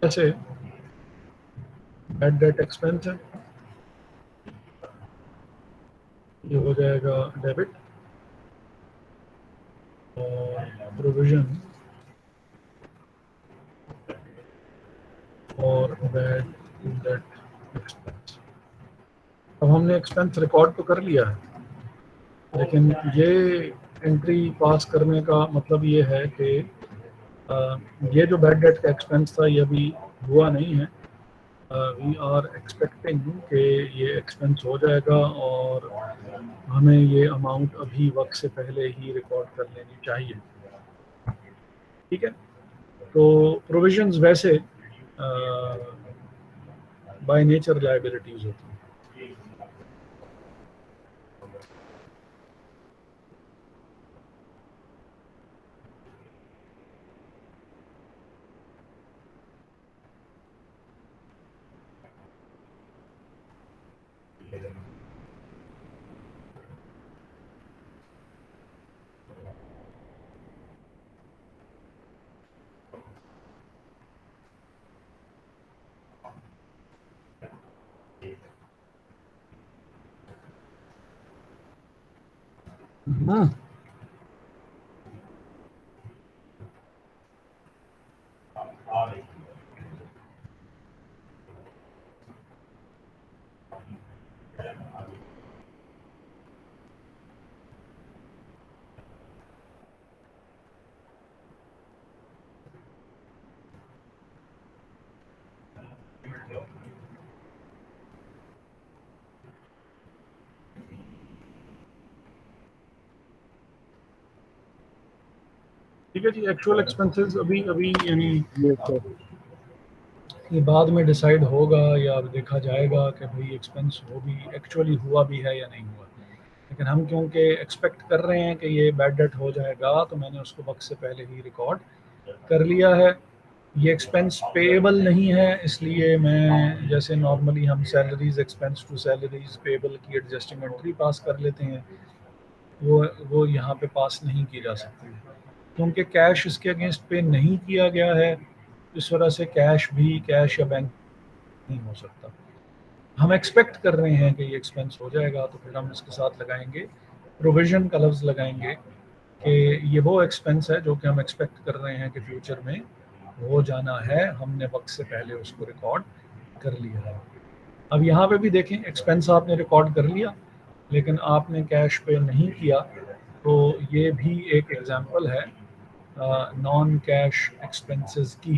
ऐसे बैड डेट एक्सपेंस है, ये हो जाएगा डेबिट, और प्रोविजन और बैड डेट एक्सपेंस। अब हमने एक्सपेंस रिकॉर्ड तो कर लिया है, लेकिन ये एंट्री पास करने का मतलब ये है कि ये जो बैड डेट का एक्सपेंस था ये अभी हुआ नहीं है। वी आर एक्सपेक्टिंग कि ये एक्सपेंस हो जाएगा और हमें ये अमाउंट अभी वक्त से पहले ही रिकॉर्ड कर लेनी चाहिए। ठीक है, तो प्रोविजंस वैसे बाय नेचर लायबिलिटीज होती हैं। ठीक है जी। एक्चुअल एक्सपेंसेस अभी अभी यानी यस सर। ये बाद में डिसाइड होगा या देखा जाएगा कि भाई एक्सपेंस वो भी एक्चुअली हुआ भी है या नहीं हुआ। लेकिन हम क्योंकि एक्सपेक्ट कर रहे हैं कि ये बैड डेट हो जाएगा तो मैंने उसको वक्त से पहले ही रिकॉर्ड कर लिया है। ये एक्सपेंस पेएबल नहीं है, इसलिए मैं जैसे नॉर्मली हम salaries expense to salaries payable की एडजस्टिंग एंट्री पास कर लेते हैं, वो यहाँ पे पास नहीं की जा सकती क्योंकि कैश इसके अगेंस्ट पे नहीं किया गया है। इस वजह से कैश या बैंक नहीं हो सकता। हम एक्सपेक्ट कर रहे हैं कि ये एक्सपेंस हो जाएगा तो फिर हम इसके साथ लगाएंगे प्रोविजन का लफ्ज़ लगाएंगे कि ये वो एक्सपेंस है जो कि हम एक्सपेक्ट कर रहे हैं कि फ्यूचर में हो जाना है, हमने वक्त से पहले उसको रिकॉर्ड कर लिया है। अब यहाँ पे भी देखें, एक्सपेंस आपने रिकॉर्ड कर लिया लेकिन आपने कैश पे नहीं किया, तो ये भी एक एग्जांपल है नॉन कैश एक्सपेंसेस की।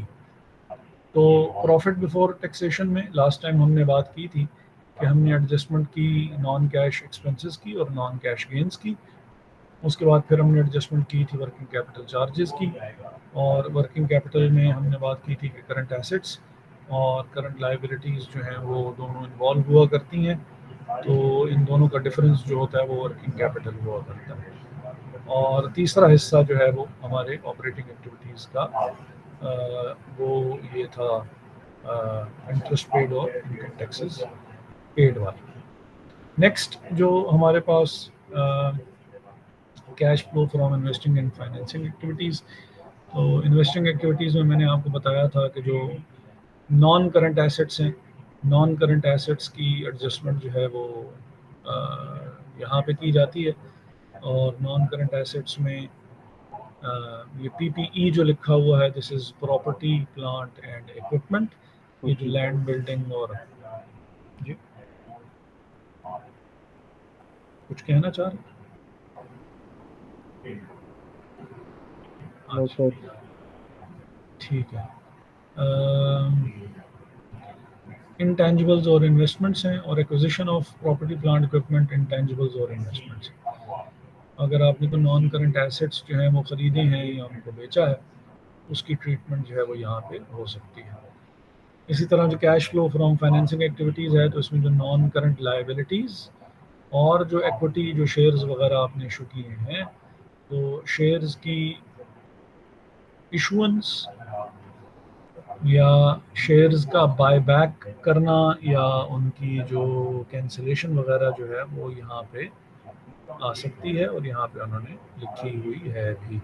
तो प्रॉफिट बिफोर टैक्सेशन में लास्ट टाइम हमने बात की थी कि हमने एडजस्टमेंट की नॉन कैश एक्सपेंसेस की और नॉन कैश गेंस की। उसके बाद फिर हमने एडजस्टमेंट की थी वर्किंग कैपिटल चार्जेस की, और वर्किंग कैपिटल में हमने बात की थी कि करंट एसेट्स और करंट लाइबिलिटीज़ जो हैं वो दोनों इन्वॉल्व हुआ करती हैं, तो इन दोनों का डिफरेंस जो होता है वो वर्किंग कैपिटल हुआ करता है। और तीसरा हिस्सा जो है वो हमारे ऑपरेटिंग एक्टिविटीज़ का वो ये था इंटरेस्ट पेड और इनकम टैक्सेस पेड वाली। नेक्स्ट जो हमारे पास cash flow from investing and financing activities, तो इन्वेस्टिंग एक्टिविटीज़ में मैंने आपको बताया था कि जो नॉन करंट एसेट्स हैं, नॉन करंट एसेट्स की एडजस्टमेंट जो है वो यहाँ पे की जाती है। और नॉन करंट एसेट्स में ये पीपीई जो लिखा हुआ है, this is property plant and equipment, ये जो लैंड बिल्डिंग और जी कुछ कहना चाह रहे नो अच्छा, सर। ठीक है। इंटेंजिबल्स और इन्वेस्टमेंट्स हैं, और acquisition of property plant equipment intangibles और इन्वेस्टमेंट्स। अगर आपने कोई नॉन करंट एसेट्स जो हैं वो ख़रीदे हैं या उनको बेचा है, उसकी ट्रीटमेंट जो है वो यहाँ पे हो सकती है। इसी तरह जो cash flow from financing activities है, तो इसमें जो नॉन करंट लायबिलिटीज़ और जो इक्विटी जो शेयर्स वगैरह आपने इशू किए हैं, तो शेयर्स की इशुएंस या शेयर्स का बायबैक करना या उनकी जो कैंसिलेशन वगैरह जो है वो यहाँ पे आ सकती है, और यहाँ पे उन्होंने लिखी हुई है भी।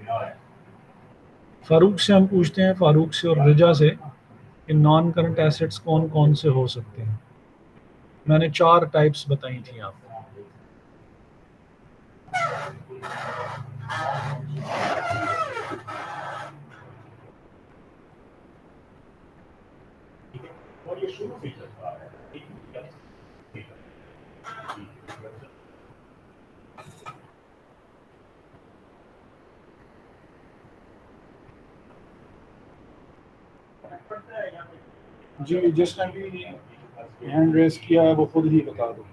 फारूक से हम पूछते हैं, फारूक से और रिजा से, कि नॉन करंट एसेट्स कौन कौन से हो सकते हैं। मैंने 4 टाइप्स बताई थी आपको। जी, जिसने भी हैंड रेस किया है वो खुद ही बता दो।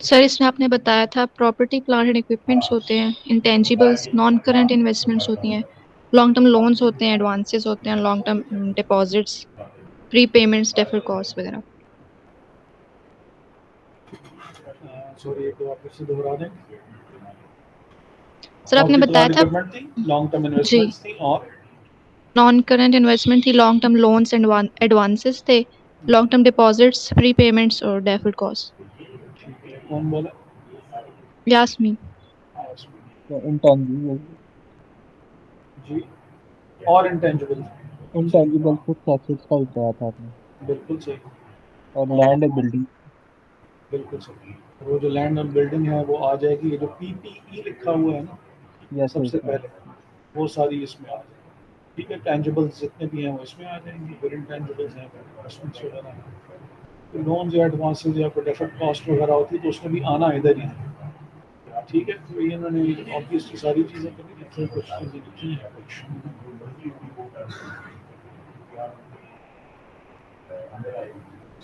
सर इसमें आपने बताया था प्रॉपर्टी प्लांट एंड इक्विपमेंट्स होते हैं, इंटेंजिबल्स नॉन करंट इन्वेस्टमेंट्स होती हैं, लॉन्ग टर्म लोन्स होते हैं, एडवांसेस होते हैं, long term deposits, pre payments, deferred cost वगैरह। सॉरी, एक बार फिर से दोहरा दें। सर आपने बताया था लॉन्ग टर्म जी इन्वेस्टमेंट्स थी, और नॉन करंट इन्वेस्टमेंट थी, long term loans and advances थे, long term deposits, prepayments और डेफर्ड कॉस्ट। ठीक है, कौन बोला? यास्मीन। इंटेंजिबल जी, और इंटेंजिबल। इंटेंजिबल फिक्स्ड एसेट्स का ही बताया था आपने, बिल्कुल सही, और लैंड और बिल्डिंग। बिल्कुल सही। वो जो लैंड और बिल्डिंग है वो आ जाएगी, ये जो पीपीई लिखा हुआ है ना यस सबसे सर। पहले, वो सारी इसमें आ जाएगी। ठीक है, टैंजिबल्स जितने भी हैं वो इसमें आ जाएंगे, फिर इंटेंजिबल्स हैं, फिर इन्वेस्टमेंट्स वगैरह हैं, लोन्स या एडवांसेस या फिर डेफर्ड कॉस्ट वगैरह होती है तो उसमें भी आना इधर ही है। ठीक है, तो ये इन्होंने ऑब्वियसली सारी चीज़ें करी लिखी, कुछ चीज़ें लिखी हैं, कुछ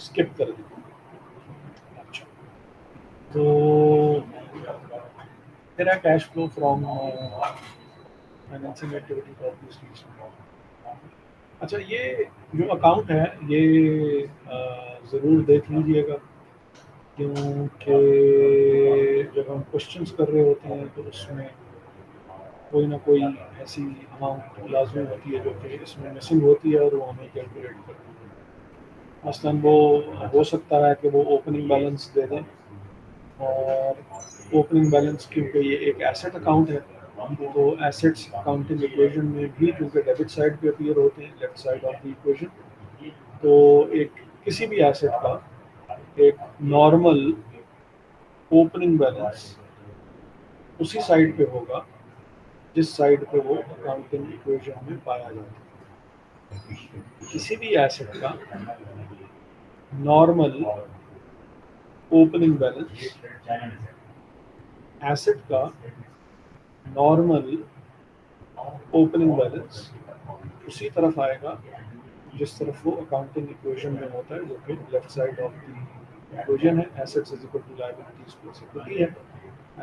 स्किप कर दी। अच्छा, तो तेरा cash flow from financing activity तो ऑब्वियसली इसमें। अच्छा, ये जो अकाउंट है ये ज़रूर देख लीजिएगा, क्योंकि जब हम क्वेश्चंस कर रहे होते हैं तो उसमें कोई ना कोई ऐसी अमाउंट लाजमी होती है जो कि इसमें मिसिंग होती है और वो हमें कैलकुलेट करनी है। मसलन वो हो सकता है कि वो ओपनिंग बैलेंस दे दें, और ओपनिंग बैलेंस क्योंकि ये एक एसेट अकाउंट है तो एसेट्स अकाउंटिंग इक्वेशन में भी क्योंकि डेबिट साइड पे अपीयर होते हैं, left side of the equation, तो एक किसी भी एसेट का एक नॉर्मल ओपनिंग बैलेंस उसी साइड पे होगा जिस साइड पे वो अकाउंटिंग इक्वेशन में पाया जाता है। किसी भी एसेट का नॉर्मल ओपनिंग बैलेंस एसेट का नॉर्मल ओपनिंग बैलेंस उसी तरफ आएगा जिस तरफ वो अकाउंटिंग इक्वेशन में होता है, जो कि left side of the equation है। Assets is equal to liabilities plus equity है।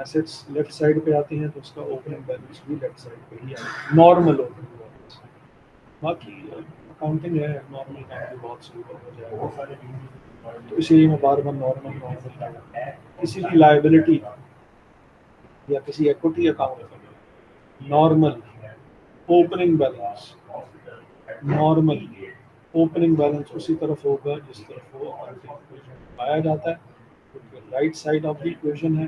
एसेट्स लेफ्ट साइड पे आती हैं तो उसका ओपनिंग बैलेंस भी लेफ्ट साइड पे ही आएगा, नॉर्मल ओपनिंग बैलेंस। बाकी अकाउंटिंग है, नॉर्मल काम भी बहुत सिंपल हो जाएगा, तो इसीलिए मैं बार बार नॉर्मल किसी भी लायबिलिटी या किसी इक्विटी अकाउंट का नॉर्मल ओपनिंग बैलेंस उसी तरफ होगा जिस तरफ वो अकाउंटिंग इक्वेशन पाया जाता है, क्योंकि right side of the equation है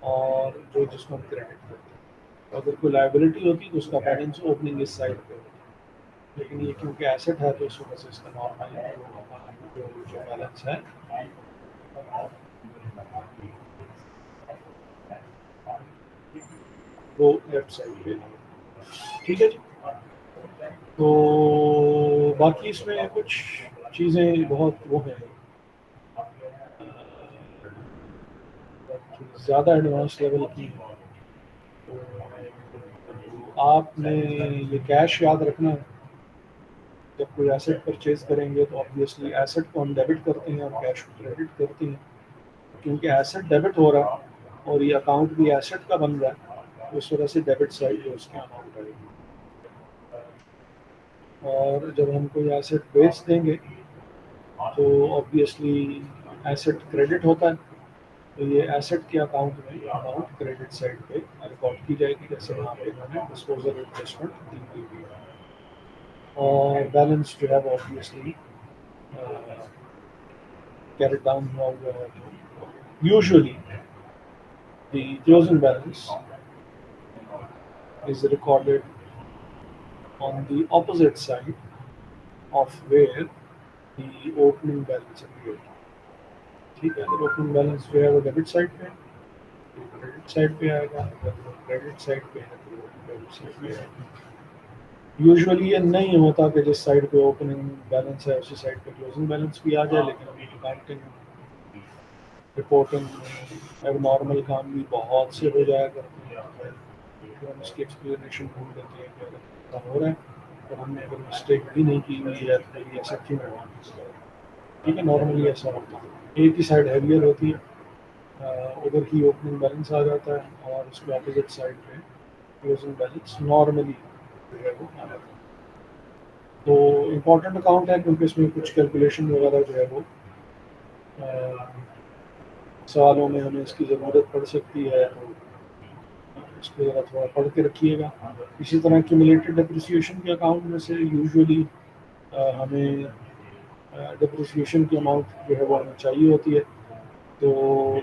और जो जिसको हम क्रेडिट करते हैं। तो अगर कोई लायबिलिटी होती तो उसका बैलेंस ओपनिंग इस साइड पे होता, लेकिन ये क्योंकि एसेट है तो इस वजह से इसका नॉर्मल जो बैलेंस है वो लेफ्ट साइड पे। ठीक है जी। तो बाकी इसमें कुछ चीज़ें बहुत वो हैं, ज़्यादा एडवांस लेवल की। तो आपने ये कैश याद रखना है, जब कोई एसेट परचेज करेंगे तो ऑब्वियसली एसेट को हम डेबिट करते हैं और कैश को क्रेडिट करते हैं। क्योंकि एसेट डेबिट हो रहा है और ये अकाउंट भी एसेट का बन रहा है, तो इस वजह से डेबिट साइड जो उसके अमाउंट आएगी। और जब हम कोई एसेट बेच देंगे तो ऑब्वियसली एसेट क्रेडिट होता है, तो ये एसेट के अकाउंट में अमाउंट क्रेडिट साइड पे रिकॉर्ड की जाएगी, जैसे यहाँ पे इन्होंने डिस्पोजल एडजस्टमेंट दी हुई है। और बैलेंस जो है वो ऑब्वियसली कैरेट डाउन हुआ है। Usually the closing balance is recorded on the opposite side of where the opening balance appeared. ठीक है, अगर ओपनिंग बैलेंस जो है वो डेबिट साइड पे तो क्रेडिट साइड पे आएगा, अगर क्रेडिट साइड पे है तो डेबिट साइड पे आएगा। यूजुअली ये नहीं होता कि जिस साइड पे ओपनिंग बैलेंस है उसी साइड पे क्लोजिंग बैलेंस भी आ जाए, लेकिन अभी अकाउंटिंग रिपोर्टिंग एबनॉर्मल काम भी बहुत से हो जाया करते हैं, तो हम उसकी एक्सप्लेनेशन ढूंढ लेते हैं कि अगर ऐसा हो रहा है तो हमने अगर मिस्टेक भी नहीं की हुई है तो ये ऐसा क्यों हुआ। ठीक है, नॉर्मली ऐसा होता है, एक ही साइड हैवियर होती है, उधर की ओपनिंग बैलेंस आ जाता है और उसके ऑपोजिट साइड पे क्लोजिंग बैलेंस नॉर्मली जो है वो आ जाता है। तो इम्पॉर्टेंट अकाउंट है क्योंकि इसमें कुछ कैलकुलेशन वगैरह जो है वो सवालों में हमें इसकी ज़रूरत पड़ सकती है, तो इसको ज़रा थोड़ा पढ़ के रखिएगा। इसी तरह क्यूमुलेटेड डिप्रिसिएशन के अकाउंट में से यूजुअली हमें डिप्रिसिएशन की अमाउंट जो है वो हमें चाहिए होती है, तो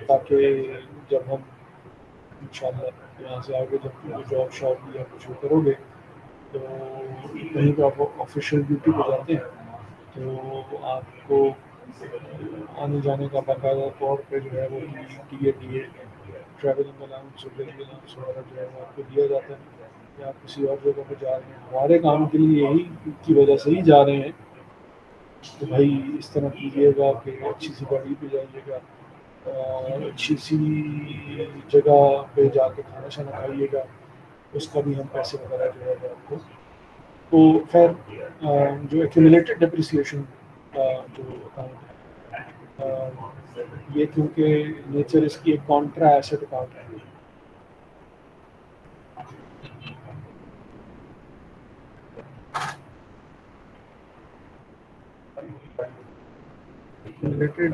ताकि जब हम इंशाल्लाह यहाँ से आगे जब जॉब शॉप या कुछ करोगे तो कहीं पर आप ऑफिशियल ड्यूटी पर जाते हैं तो आपको आने जाने का बाकायदा तौर पे जो है वो टी ए ट्रैवलिंग अलाउंस वगैरह जो है वो आपको दिया जाता है, या आप किसी और जगह पे जा रहे हैं हमारे काम के लिए यही की वजह से ही जा रहे हैं, तो भाई इस तरह कीजिएगा कि अच्छी सी गाड़ी पे जाइएगा और अच्छी सी जगह पे जाके खाना शाना खाइएगा, उसका भी हम पैसे वगैरह जो है वो आपको। तो खैर जो एक्यूमुलेटेड डिप्रिसिएशन का जो अकाउंट है ये क्योंकि नेचर इसकी एक कॉन्ट्रा एसेट अकाउंट है, accumulated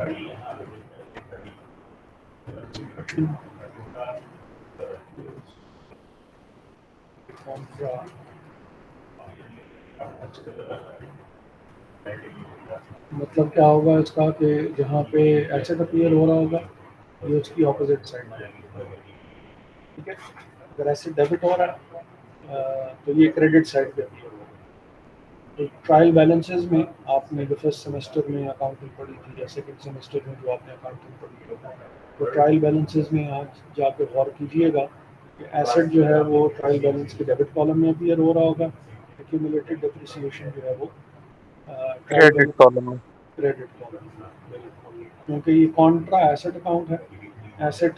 contra मतलब क्या होगा इसका कि जहाँ पे एसेट अपीयर हो रहा होगा ये उसकी ऑपोजिट साइड है, ठीक है। अगर एसेट डेबिट हो रहा है तो ये क्रेडिट साइड पे अपीयर होगा। तो ट्रायल बैलेंसेस में आपने जो फर्स्ट सेमेस्टर में अकाउंटिंग पढ़ी थी या सेकंड सेमेस्टर में जो आपने अकाउंटिंग पढ़ी थी, तो ट्रायल बैलेंसेस में आज जाके गौर कीजिएगा कि एसेट जो है वो ट्रायल बैलेंस के डेबिट कॉलम में अपीयर हो रहा होगा, एक्यूमुलेटेड डेप्रिसिएशन जो है वो ट्रायल क्रेडिट बैलेंस कॉलम में। क्रेडिट कॉलम, क्योंकि ये कॉन्ट्रा एसेट अकाउंट है। Asset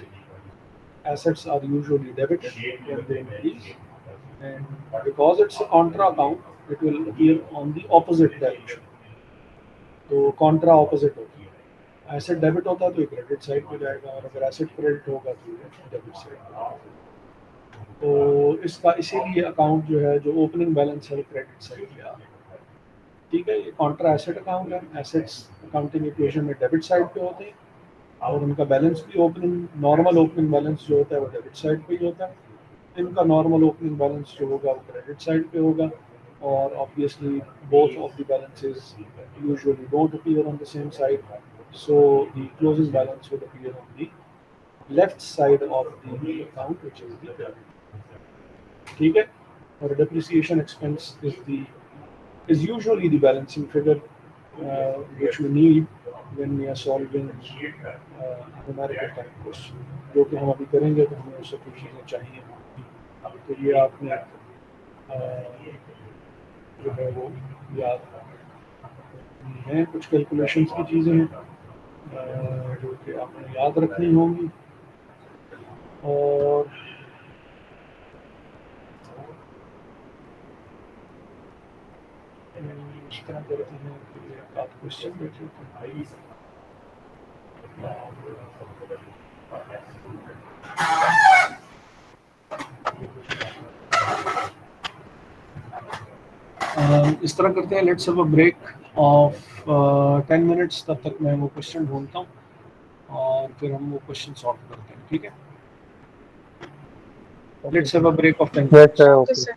assets are usually debited when they increase, and because it's a contra account, it will appear on the opposite direction. तो contra opposite होती है। एसेट डेबिट होता है तो ये क्रेडिट साइड पे जाएगा, और अगर एसेट क्रेडिट होगा तो ये डेबिट साइड पे जाएगा। तो इसका इसीलिए अकाउंट जो है जो ओपनिंग बैलेंस है वो क्रेडिट साइड पे आ रहा है, ठीक है। ये कॉन्ट्रा एसेट अकाउंट है। एसेट्स अकाउंटिंग इक्वेशन में डेबिट साइड पे होते हैं, और उनका बैलेंस भी ओपनिंग नॉर्मल ओपनिंग बैलेंस जो होता है वो डेबिट साइड पे ही होता है। इनका नॉर्मल ओपनिंग बैलेंस जो होगा वो क्रेडिट साइड पे होगा, और obviously both of the balances usually don't appear on the same side, so the closing balance will appear on the left side of the account which is the credit, ठीक है। और depreciation expense is usually the balancing figure which we need when we are solving numerical type question, जो कि हम अभी करेंगे तो हमें उससे कुछ चीज़ें चाहिए। तो ये आपने जो है वो याद रखनी है। कुछ कैलकुलेशंस की चीज़ें हैं जो कि आपने याद रखनी होंगी, और इस तरह करते हैं कि आप क्वेश्चन देख लेते हैं। इस तरह करते हैं, let's have a break of 10 minutes, तब तक मैं वो क्वेश्चन ढूंढता हूँ और फिर हम वो क्वेश्चन सॉल्व करते हैं, ठीक है। Let's have a break of 10 yes minutes. Sir, okay okay. Sir.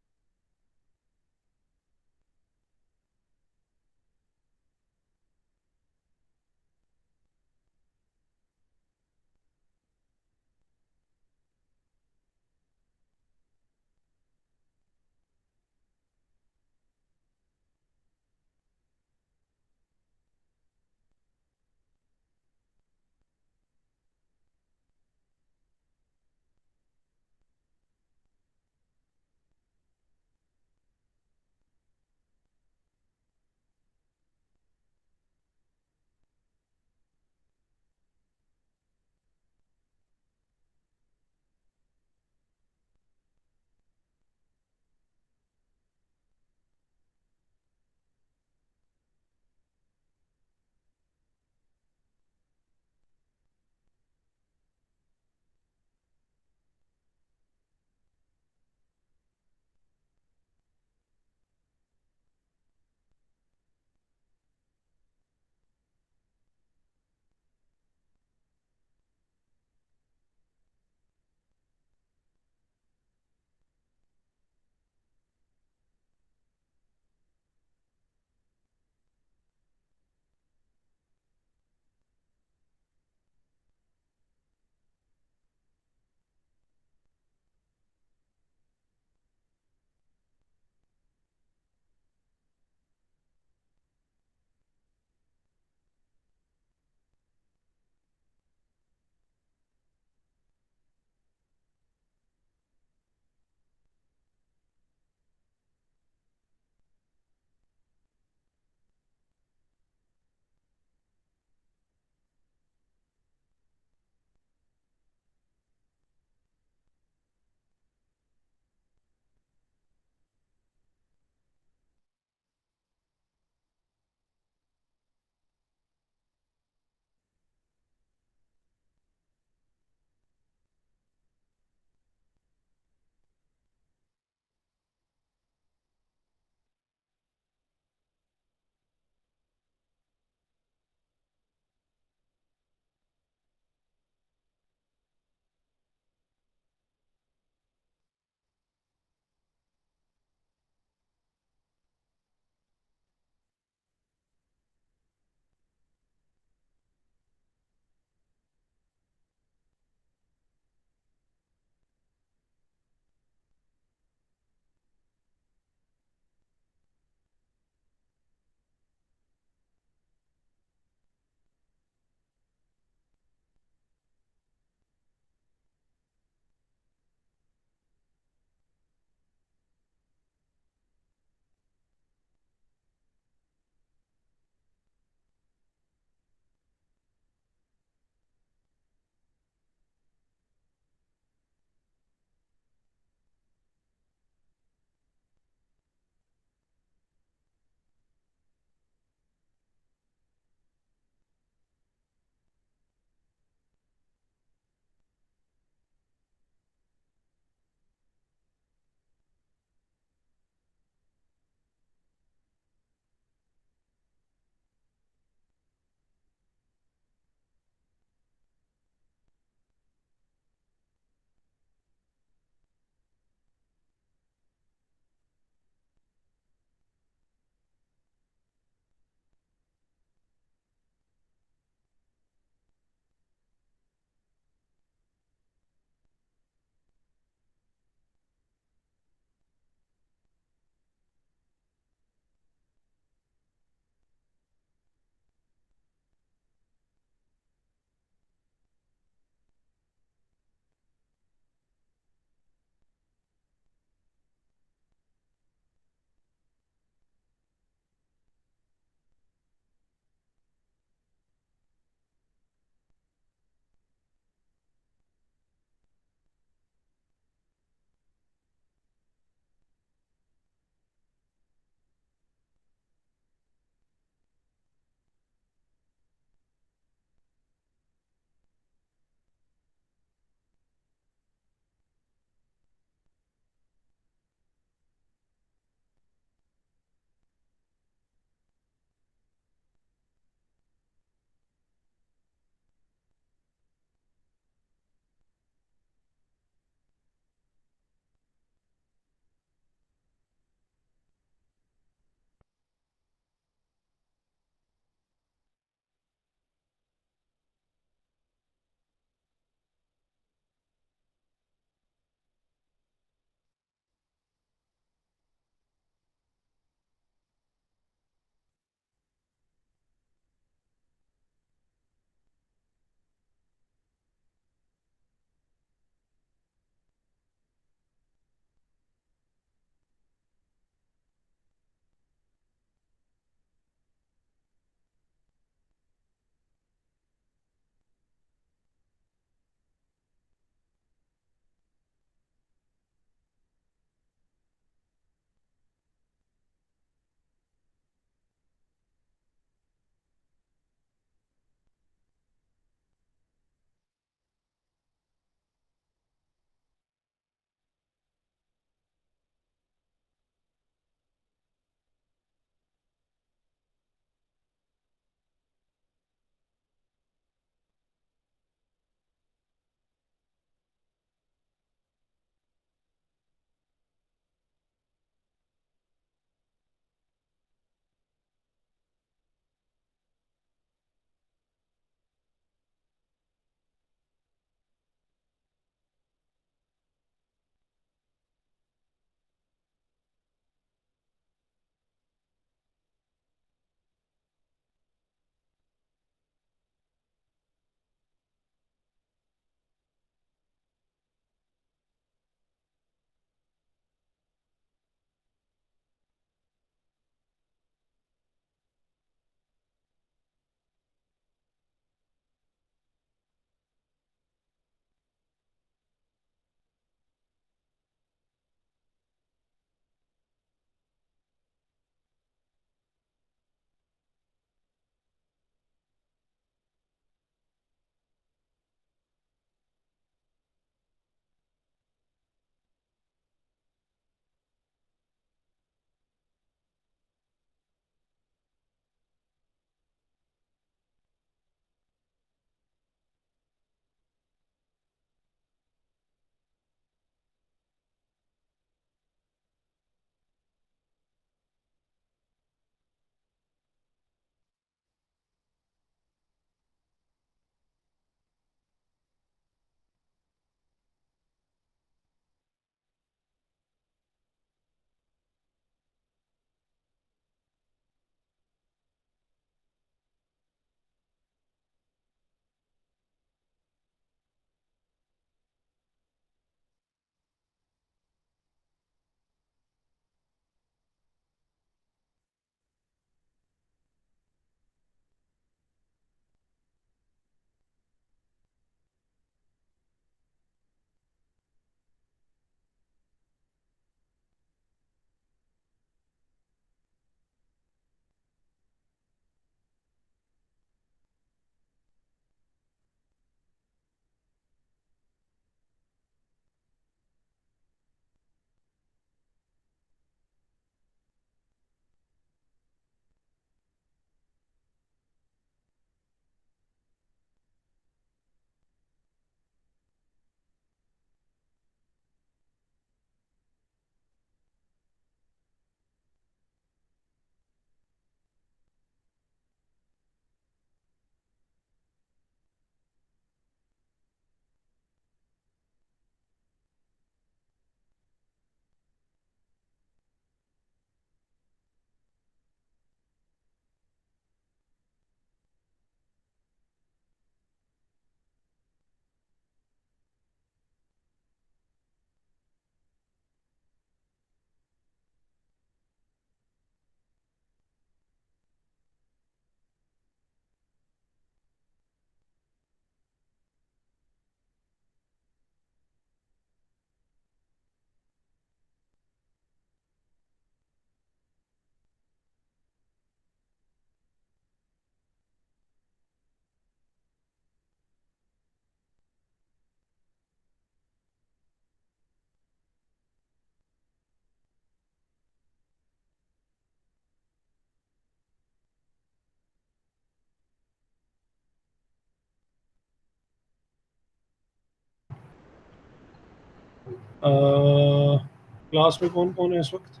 Class में कौन कौन है इस वक्त?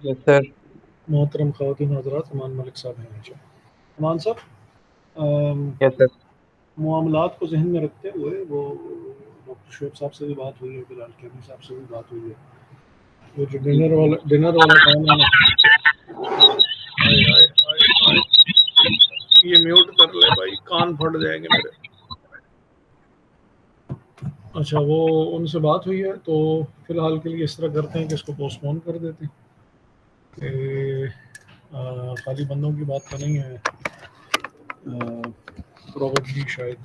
Yes sir. मोहतरम ख़वातीन हज़रात, अमान मलिक साहब हैं। अच्छा अमान साहब, यस सर। मामलात को जहन में रखते हुए वो डॉक्टर शुएब साहब से भी बात हुई है, बिलाल कैदी साहब से भी बात हुई है, वो जो डिनर वाला टाइम है ना, आए, आए, आए, आए, ये म्यूट कर ले भाई, कान फट जाएंगे मेरे। अच्छा, वो उनसे बात हुई है, तो फिलहाल के लिए इस तरह करते हैं कि इसको पोस्टपोन कर देते हैं। खाली बंदों की बात तो नहीं है, प्रॉबेबली शायद